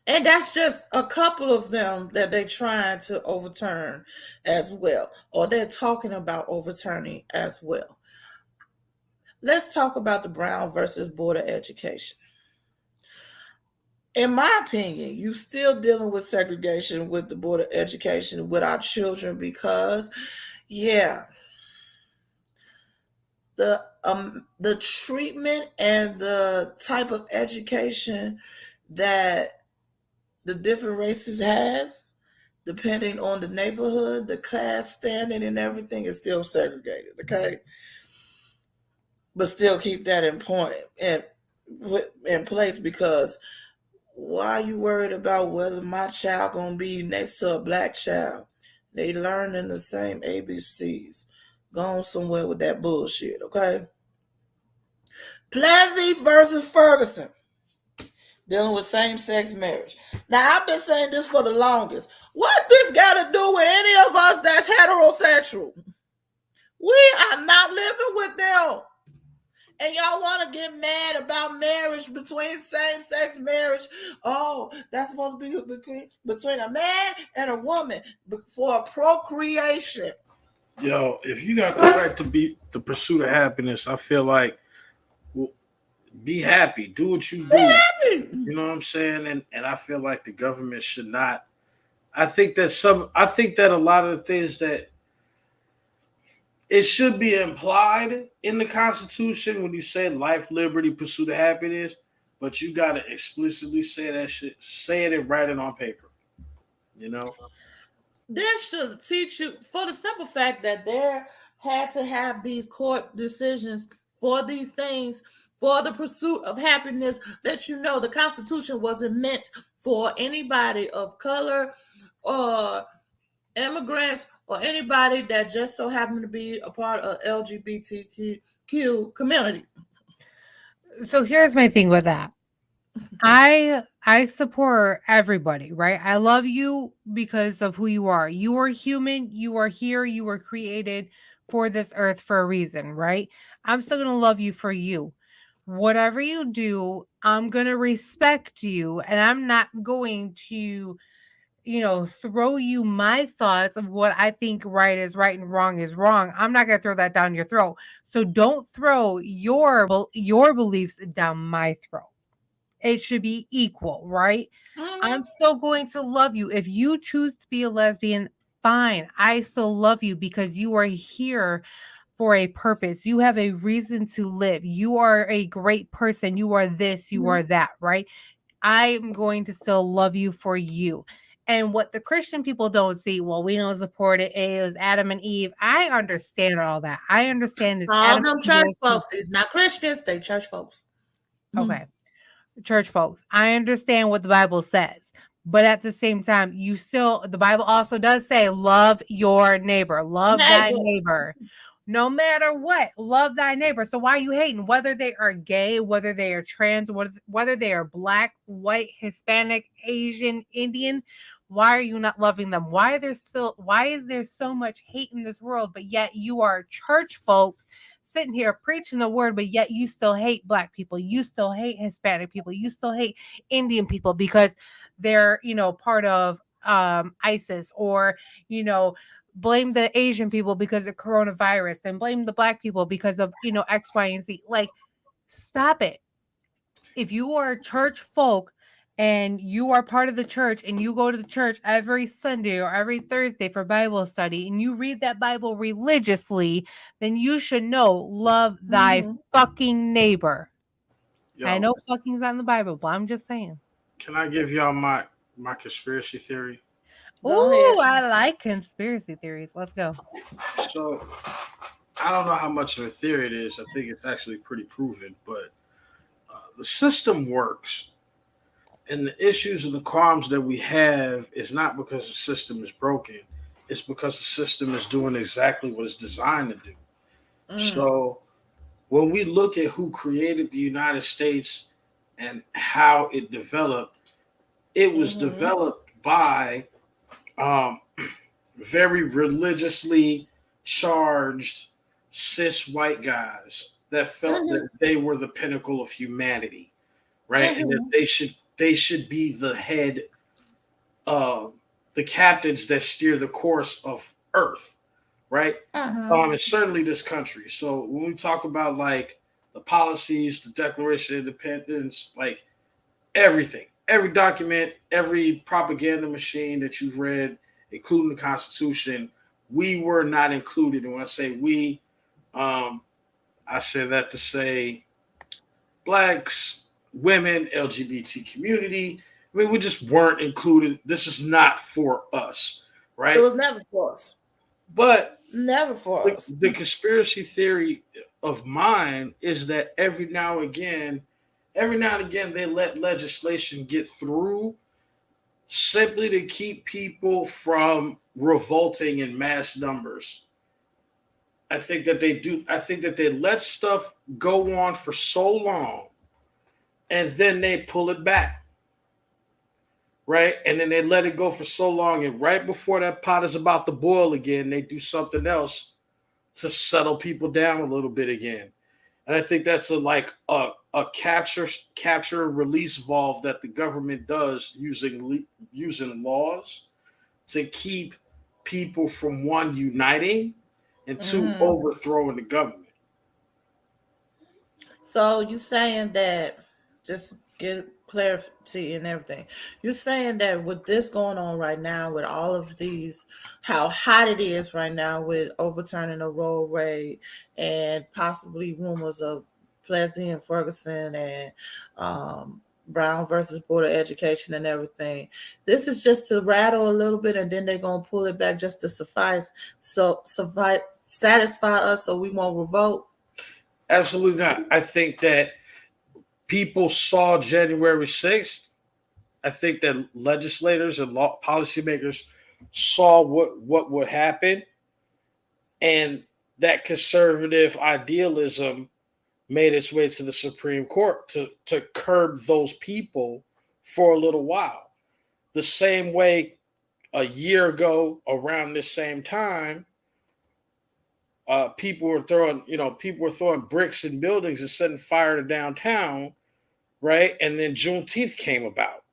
and that's just a couple of them that they're trying to overturn as well, or they're talking about overturning as well. Let's talk about the Brown versus Board of Education. In my opinion, you still dealing with segregation with the Board of Education with our children because, yeah, the treatment and the type of education that the different races has, depending on the neighborhood, the class standing, and everything, is still segregated. Okay, but still keep that in point and put in place because why are you worried about whether my child gonna be next to a black child? They learning the same ABCs. Go on somewhere with that bullshit, okay? Plessy versus Ferguson, dealing with same-sex marriage. Now I've been saying this for the longest. What this got to do with any of us that's heterosexual? We are not living with them. And y'all want to get mad about marriage between same-sex marriage. Oh, that's supposed to be between a man and a woman for procreation. Yo, if you got the right to be the pursuit of happiness, I feel like well, be happy, do what you do. You know what I'm saying? And I feel like the government should not. I think that a lot of the things that it should be implied in the Constitution when you say life, liberty, pursuit of happiness, but you gotta explicitly say that shit, say it and write it on paper. You know? This should teach you for the simple fact that there had to have these court decisions for these things for the pursuit of happiness that you know the Constitution wasn't meant for anybody of color or immigrants or anybody that just so happened to be a part of LGBTQ community. So here's my thing with that. I support everybody, right? I love you because of who you are. You are human, you are here, you were created for this earth for a reason, right? I'm still going to love you for you. Whatever you do, I'm going to respect you and I'm not going to throw you my thoughts of what I think right and wrong is wrong. I'm not going to throw that down your throat. So don't throw your beliefs down my throat. It should be equal, right? Mm-hmm. I'm still going to love you. If you choose to be a lesbian, fine. I still love you because you are here for a purpose. You have a reason to live. You are a great person. You are this, you are that, right? I'm going to still love you for you. And what the Christian people don't see, well, we don't support it. It was Adam and Eve. I understand all that. I understand it's All Adam them and Eve. church folks, these not Christians, they church folks. Mm-hmm. Okay. Church folks, I understand what the Bible says, but at the same time, the Bible also does say, love your neighbor, love thy Neighbor. neighbor. No matter what, love thy neighbor. So why are you hating? Whether they are gay, whether they are trans, whether they are black, white, Hispanic, Asian, Indian, why are you not loving them? Why is there so much hate in this world, but yet you are church folks sitting here preaching the word, but yet you still hate black people, you still hate Hispanic people, you still hate Indian people because they're, part of ISIS, or, blame the Asian people because of coronavirus and blame the black people because of, X, Y, and Z. Like, stop it. If you are church folk and you are part of the church and you go to the church every Sunday or every Thursday for Bible study and you read that Bible religiously, then you should know, love thy Mm-hmm. fucking neighbor. I Yo, know fucking's not in the Bible, but I'm just saying. can I give y'all my conspiracy theory? Go ahead. Ooh, I like conspiracy theories. Let's go. So I don't know how much of a theory it is. I think it's actually pretty proven, but the system works. And the issues and the qualms that we have is not because the system is broken. It's because the system is doing exactly what it's designed to do. Mm, So when we look at who created the United States and how it developed, it was mm-hmm, developed by um, very religiously charged cis white guys that felt mm-hmm, that they were the pinnacle of humanity, right? And that mm-hmm, they should be the head, uh, the captains that steer the course of Earth, right? mm-hmm. And certainly this country. So when we talk about like the policies, the Declaration of Independence, like everything, every document, every propaganda machine that you've read, including the Constitution, we were not included. And when I say we, um, I say that to say blacks, women, LGBT community. I mean, we just weren't included. This is not for us, It right? was never for us. But Never for us. the conspiracy theory of mine is that every now and again, they let legislation get through simply to keep people from revolting in mass numbers. I think that they do. I think that they let stuff go on for so long and then they pull it back, right? And then they let it go for so long. And right before that pot is about to boil again, they do something else to settle people down a little bit again. And I think that's a capture and release valve that the government does using laws to keep people from one uniting and two Mm-hmm. overthrowing the government. So you saying that, just get clarity and everything. You're saying that with this going on right now, with all of these, how hot it is right now with overturning a road rate and possibly rumors of Plessy and Ferguson and Brown versus Board of Education and everything. This is just to rattle a little bit, and then they're gonna pull it back just to suffice satisfy us, so we won't revolt. Absolutely not. I think that people saw January 6th. I think that legislators and law policymakers saw what would happen, and that conservative idealism made its way to the Supreme Court to curb those people for a little while. The same way a year ago, around this same time, people were throwing bricks in buildings and setting fire to downtown, right? And then Juneteenth came about,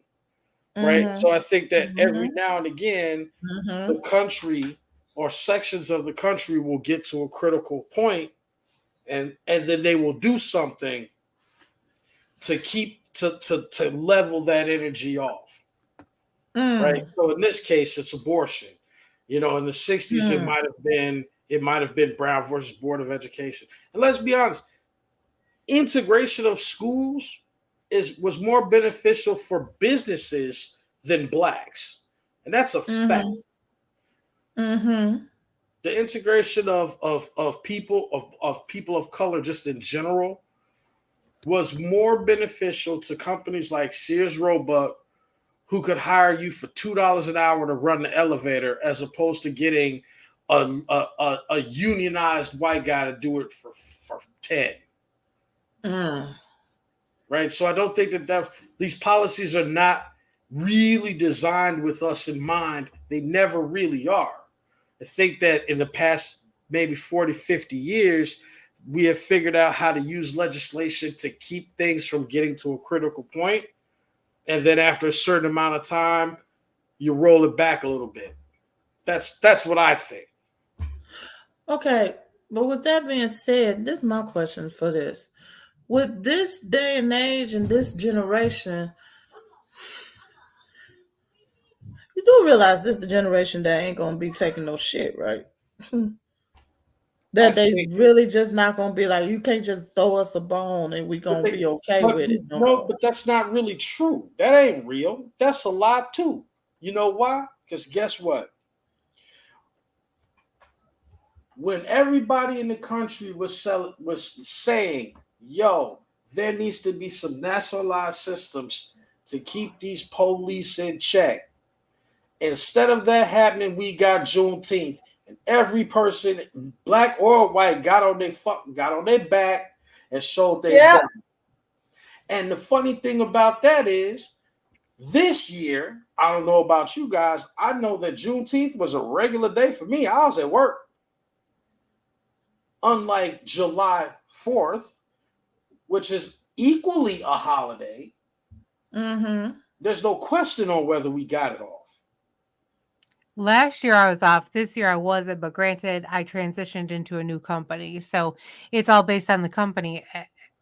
right? Mm-hmm. So I think that every Mm-hmm. now and again, Mm-hmm. the country or sections of the country will get to a critical point, and then they will do something to keep to level that energy off, right? Mm. So in this case, it's abortion. In the '60s, Mm. it might have been Brown versus Board of Education. And let's be honest, integration of schools is was more beneficial for businesses than blacks, and that's a fact. Mhm. Mhm. The integration of people of color just in general was more beneficial to companies like Sears Roebuck, who could hire you for $2 an hour to run the elevator, as opposed to getting a unionized white guy to do it for 10. Mm. Right? So I don't think that these policies are not really designed with us in mind. They never really are. I think that in the past maybe 40, 50 years, we have figured out how to use legislation to keep things from getting to a critical point. And then after a certain amount of time, you roll it back a little bit. That's what I think. Okay, but with that being said, this is my question for this. With this day and age and this generation, you do realize this the generation that ain't gonna be taking no shit, right? I That they think, really just not gonna be like, you can't just throw us a bone and we but gonna be okay but with it no no, more. but that's not really true. That ain't real. That's a lie too. You know why? Because guess what? When everybody in the country was saying, "Yo, there needs to be some nationalized systems to keep these police in check." Instead of that happening, we got Juneteenth, and every person, black or white, got on their back and showed their Yeah. back. And the funny thing about that is, this year, I don't know about you guys, I know that Juneteenth was a regular day for me. I was at work. Unlike July 4th, which is equally a holiday, there's no question on whether we got it off. Last year I was off. This year I wasn't, but granted, I transitioned into a new company, so it's all based on the company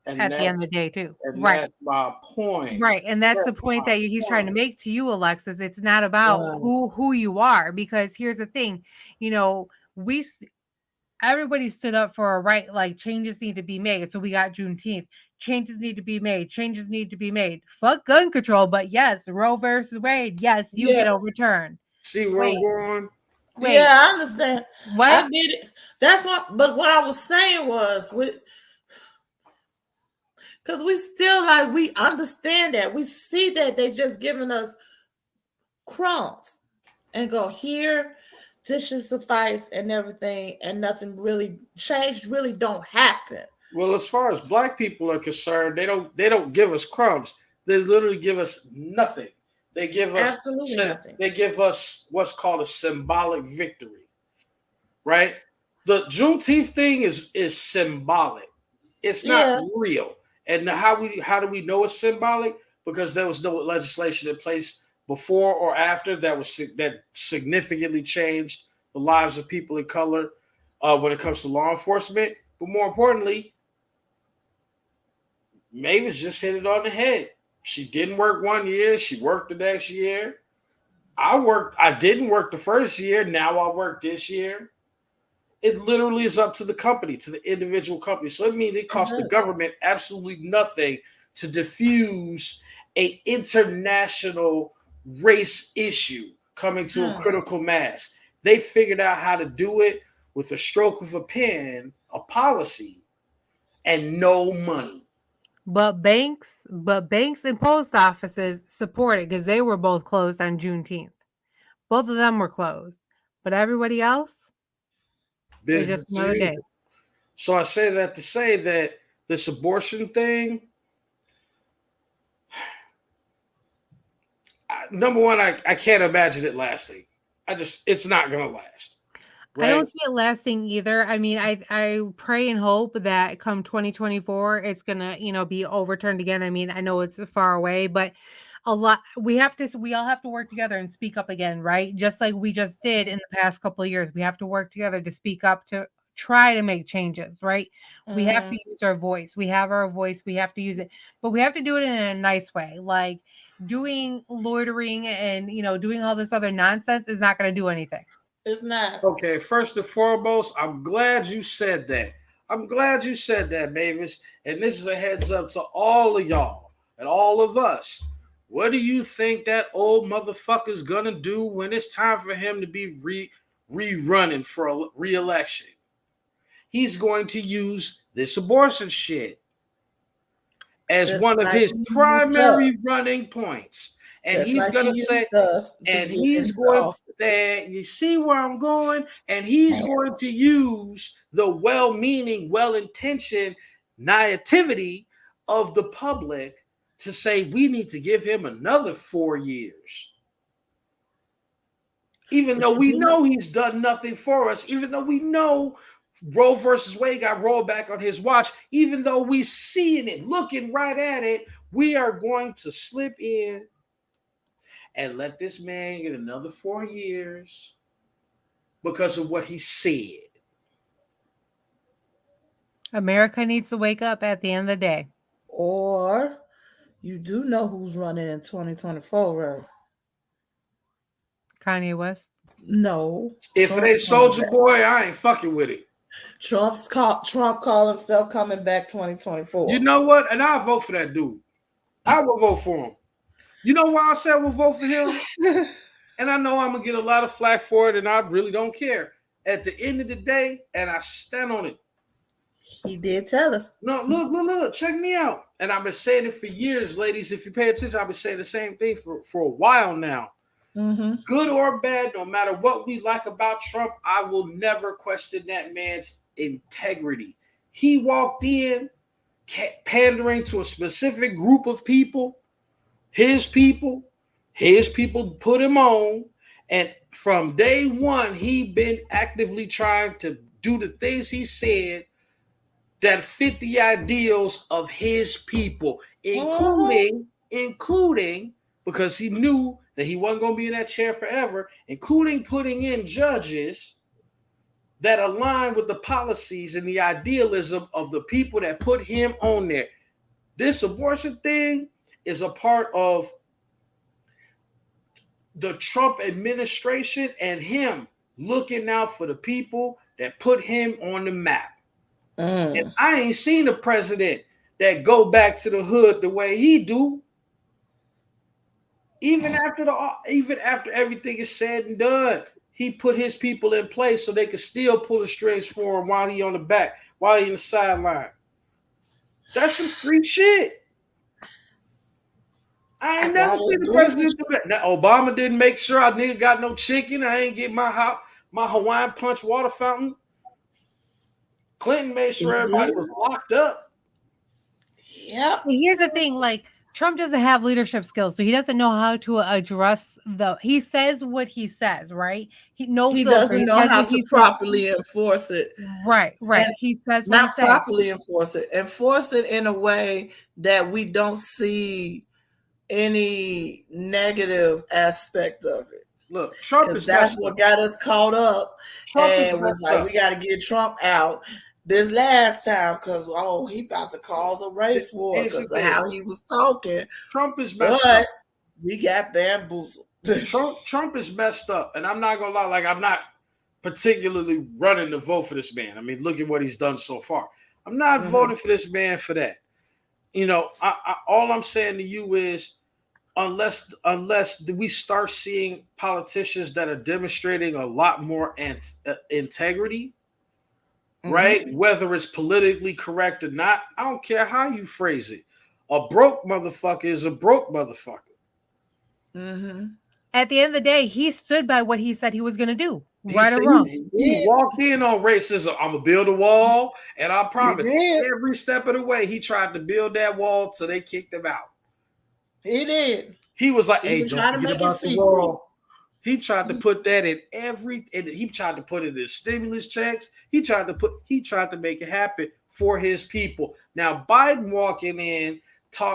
And at the end of that's the day, too. and Right. that's my point. Right, and that's the That's point my that he's trying to point. make to you, Alexis. It's not about Right. who you are, because here's the thing, you know, everybody stood up for a right, like changes need to be made. So we got Juneteenth. Changes need to be made. Changes need to be made. Fuck gun control, but yes, Roe versus Wade. Yes, you Yeah. get overturned. See where I'm Wait, going? Yeah, wait, I understand. I what? get it. That's what. But what I was saying was, because we still like we understand that we see that they just giving us crumbs and go here. This should suffice and everything, and nothing really changed. Really don't happen. Well, as far as black people are concerned, they don't give us crumbs. They literally give us nothing. They give us Absolutely nothing. they give us what's called a symbolic victory, right? The Juneteenth thing is symbolic. It's not Yeah. real. And how do we know it's symbolic? Because there was no legislation in place before or after that significantly changed the lives of people of color when it comes to law enforcement. But more importantly, Mavis just hit it on the head. She didn't work 1 year. She worked the next year. I didn't work the first year. Now I work this year. It literally is up to the company, to the individual company. So it means it costs the government absolutely nothing to diffuse a international race issue coming to a critical mass. They figured out how to do it with a stroke of a pen, a policy, and no money. But banks and post offices support it because they were both closed on Juneteenth. Both of them were closed. But everybody else, it's Business just as another day. usual. So I say that to say that this abortion thing, number one, I can't imagine it lasting. It's not going to last. I Right? don't see it lasting either. I mean, I pray and hope that come 2024, it's gonna, be overturned again. I mean, I know it's far away, but we all have to work together and speak up again, right? Just like we just did in the past couple of years. We have to work together to speak up to try to make changes, right? We have to use our voice. We have our voice. We have to use it, but we have to do it in a nice way. Like doing loitering and, doing all this other nonsense is not going to do anything. It's not. Okay, first and foremost, I'm glad you said that. I'm glad you said that, Mavis. And this is a heads up to all of y'all and all of us. What do you think that old motherfucker's gonna do when it's time for him to be rerunning for a re-election? He's going to use this abortion shit as Just one of like his he primary used us. running points. And Just he's like going he to say, used us to and get he's into going office. there. You see where I'm going? And he's going to use the well-meaning, well-intentioned naivety of the public to say we need to give him another 4 years. Even though we know he's done nothing for us, even though we know Roe versus Wade got rolled back on his watch, even though we seeing it, looking right at it, we are going to slip in and let this man get another 4 years because of what he said. America needs to wake up at the end of the day. Or you do know who's running in 2024, right? Kanye West. No. If it ain't Soldier Boy, I ain't fucking with it. Trump called himself coming back 2024. You know what? And I'll vote for that dude. I will vote for him. You know why I said we'll vote for him? And I know I'm gonna get a lot of flack for it, and I really don't care. At the end of the day, and I stand on it. He did tell us. No, look, check me out. And I've been saying it for years, ladies. If you pay attention, I've been saying the same thing for a while now. Mm-hmm. Good or bad, no matter what we like about Trump, I will never question that man's integrity. He walked in pandering to a specific group of people, his people, his people put him on. And from day one, he been actively trying to do the things he said that fit the ideals of his people, including because he knew that he wasn't going to be in that chair forever, including putting in judges that align with the policies and the idealism of the people that put him on there. This abortion thing is a part of the Trump administration and him looking out for the people that put him on the map. And I ain't seen a president that go back to the hood the way he do. Even after everything is said and done, he put his people in place so they could still pull the strings for him while he on the back, while he in the sideline. That's some street shit. I ain't never seen the president do that. Now, Obama didn't make sure I nigga got no chicken. I ain't get my Hawaiian Punch water fountain. Clinton made sure everybody was locked up. Yep. Here's the thing, like Trump doesn't have leadership skills, so he doesn't know how to address he says what he says, right? He doesn't know how to properly enforce it. Right. He says what not properly enforce it. Enforce it in a way that we don't see any negative aspect of it. Look, Trump is that's what got us caught up. And was like, we got to get Trump out this last time because he about to cause a race war because of how he was talking. Trump is messed up. We got bamboozled. Trump is messed up, and I'm not gonna lie. Like, I'm not particularly running to vote for this man. I mean, look at what he's done so far. I'm not voting for this man for that. You know, all I'm saying to you is, unless we start seeing politicians that are demonstrating a lot more integrity, right? Whether it's politically correct or not, I don't care how you phrase it. A broke motherfucker is a broke motherfucker. At the end of the day, he stood by what he said he was going to do. Right or wrong. He walked in on racism. I'm going to build a wall, and I promise every step of the way, he tried to build that wall till they kicked him out. He did. He was like, hey, don't forget about the wall. He tried to put that in he tried to put it in stimulus checks. He tried to make it happen for his people. Now, Biden walking in,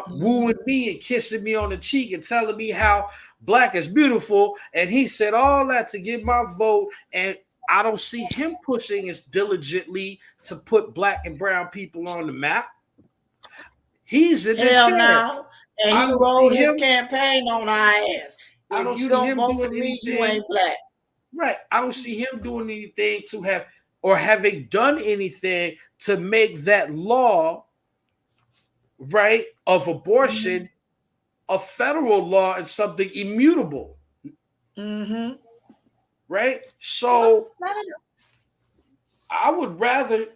wooing me and kissing me on the cheek and telling me how black is beautiful. And he said all that to get my vote. And I don't see him pushing as diligently to put black and brown people on the map. He's in the chair. Now. And he rolled his campaign on our ass. If you don't vote for me, you ain't black. Right. I don't see him doing anything to have or having done anything to make that law, right, of abortion a federal law and something immutable. Right? So I would rather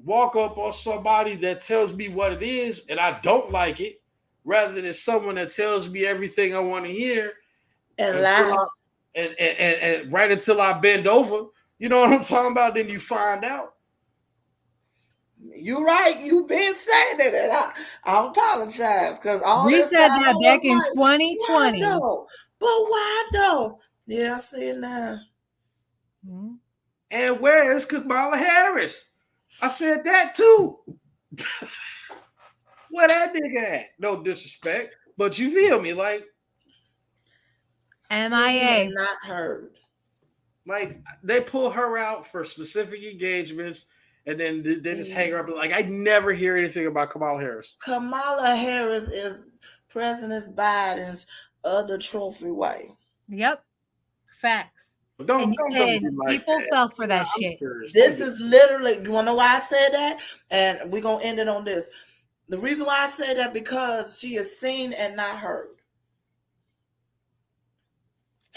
walk up on somebody that tells me what it is and I don't like it, rather than someone that tells me everything I want to hear and lie. And right until I bend over. You know what I'm talking about? Then you find out. You're right. You've been saying it, and I apologize because all we this said time that back in 2020. But why though? Yeah, I see it now. And where is Kamala Harris? I said that too. Where that nigga at? No disrespect, but you feel me? Like MIA, not heard. Like they pull her out for specific engagements, and then they just hang her up. Like I never hear anything about Kamala Harris. Kamala Harris is President Biden's other trophy wife. Yep, facts. Don't people fell for that shit. This is literally. You wanna know why I said that? And we're gonna end it on this. The reason why I say that because she is seen and not heard.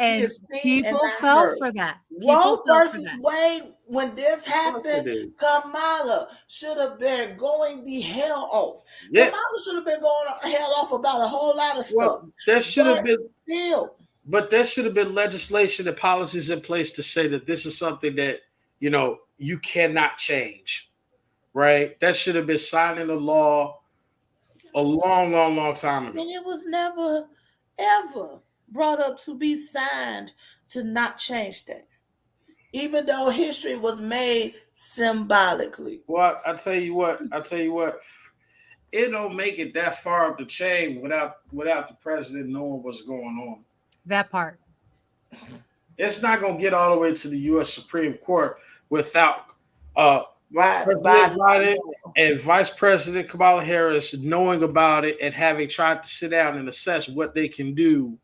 She And is seen and people not fell heard. for that. People Roe fell for versus that. Wade, when this Of course they happened, did. Kamala should have been going the hell off. Yeah. Kamala should have been going hell off about a whole lot of stuff. Well, there should have But been, still, but there should have been legislation and policies in place to say that this is something that you cannot change. Right? That should have been signed into law a long, long, long time ago. and it was never, ever brought up to be signed to not change that. Even though history was made symbolically. Well, I tell you what. It don't make it that far up the chain without the president knowing what's going on. That part. It's not going to get all the way to the U.S. Supreme Court without uh, Right, President Biden and Vice President Kamala Harris knowing about it and having tried to sit down and assess what they can do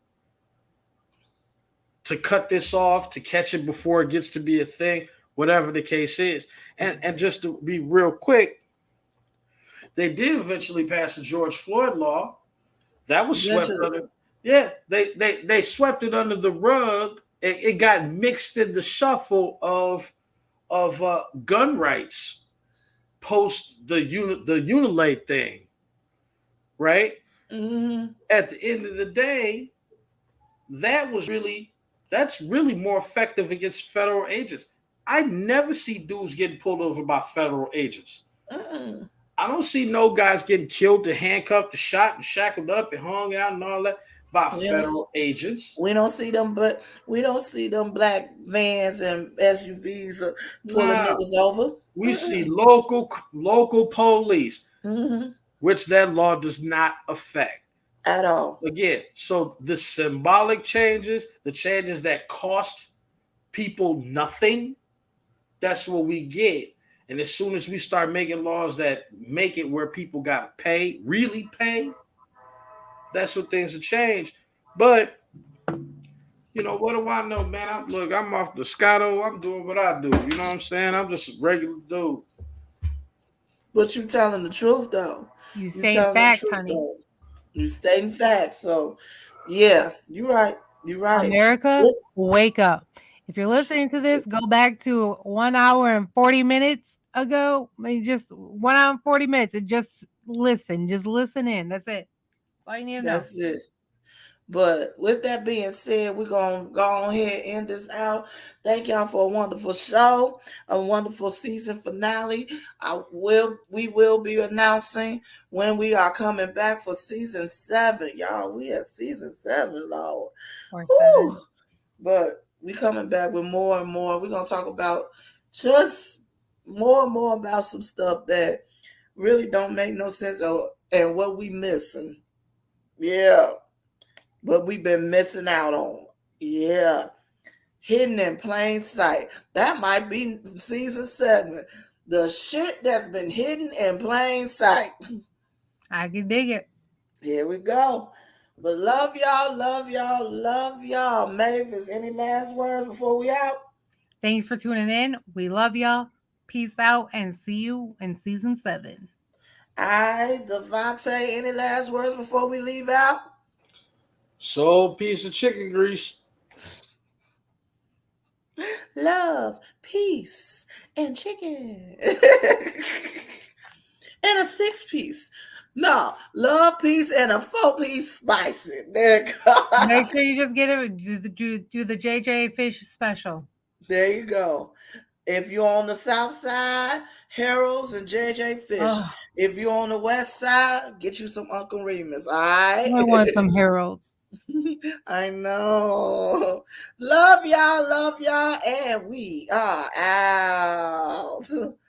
to cut this off, to catch it before it gets to be a thing, whatever the case is. And just to be real quick, they did eventually pass the George Floyd law. That was swept under. Yeah, they swept it under the rug. It got mixed in the shuffle of gun rights post the Unilade thing, right? Mm-hmm. At the end of the day, that's really more effective against federal agents. I never see dudes getting pulled over by federal agents. Mm-mm. I don't see no guys getting killed, handcuffed, shot, and shackled up, and hung out, and all that by federal agents. We don't see them, but we don't see them black vans and SUVs pulling niggas over. We see local police, which that law does not affect at all. Again, so the symbolic changes, the changes that cost people nothing, that's what we get. And as soon as we start making laws that make it where people got to pay, really pay, that's when things will change. But, what do I know, man? I'm off the Scotto. I'm doing what I do. You know what I'm saying? I'm just a regular dude. But you telling the truth, though. You stating facts, honey. Though. You stating facts. So, yeah, you're right. You're right. America, wake up. If you're listening to this, go back to 1 hour and 40 minutes ago. Just 1 hour and 40 minutes and just listen. Just listen in. That's it. That's all you need to know. That's it. But with that being said, we're going to go ahead and end this out. Thank y'all for a wonderful show, a wonderful season finale. We will be announcing when we are coming back for season 7. Y'all, we at season 7, Lord. But we coming back with more and more. We're going to talk about just more and more about some stuff that really don't make no sense and what we missing. Yeah. What we've been missing out on. Yeah. Hidden in plain sight. That might be season 7. The shit that's been hidden in plain sight. I can dig it. Here we go. But love y'all, love y'all, love y'all. Maeve, is any last words before we out? Thanks for tuning in. We love y'all. Peace out and see you in season 7. Devontae, any last words before we leave out? Soul piece of chicken grease. Love, peace, and chicken. And a 6-piece. No, love, peace, and a 4-piece spicy. There you go. Make sure you just get it. Do the JJ Fish special. There you go. If you're on the south side, Harold's and JJ Fish. Oh. If you're on the west side, get you some Uncle Remus. All right. I want some Harold's. I know. Love y'all, and we are out.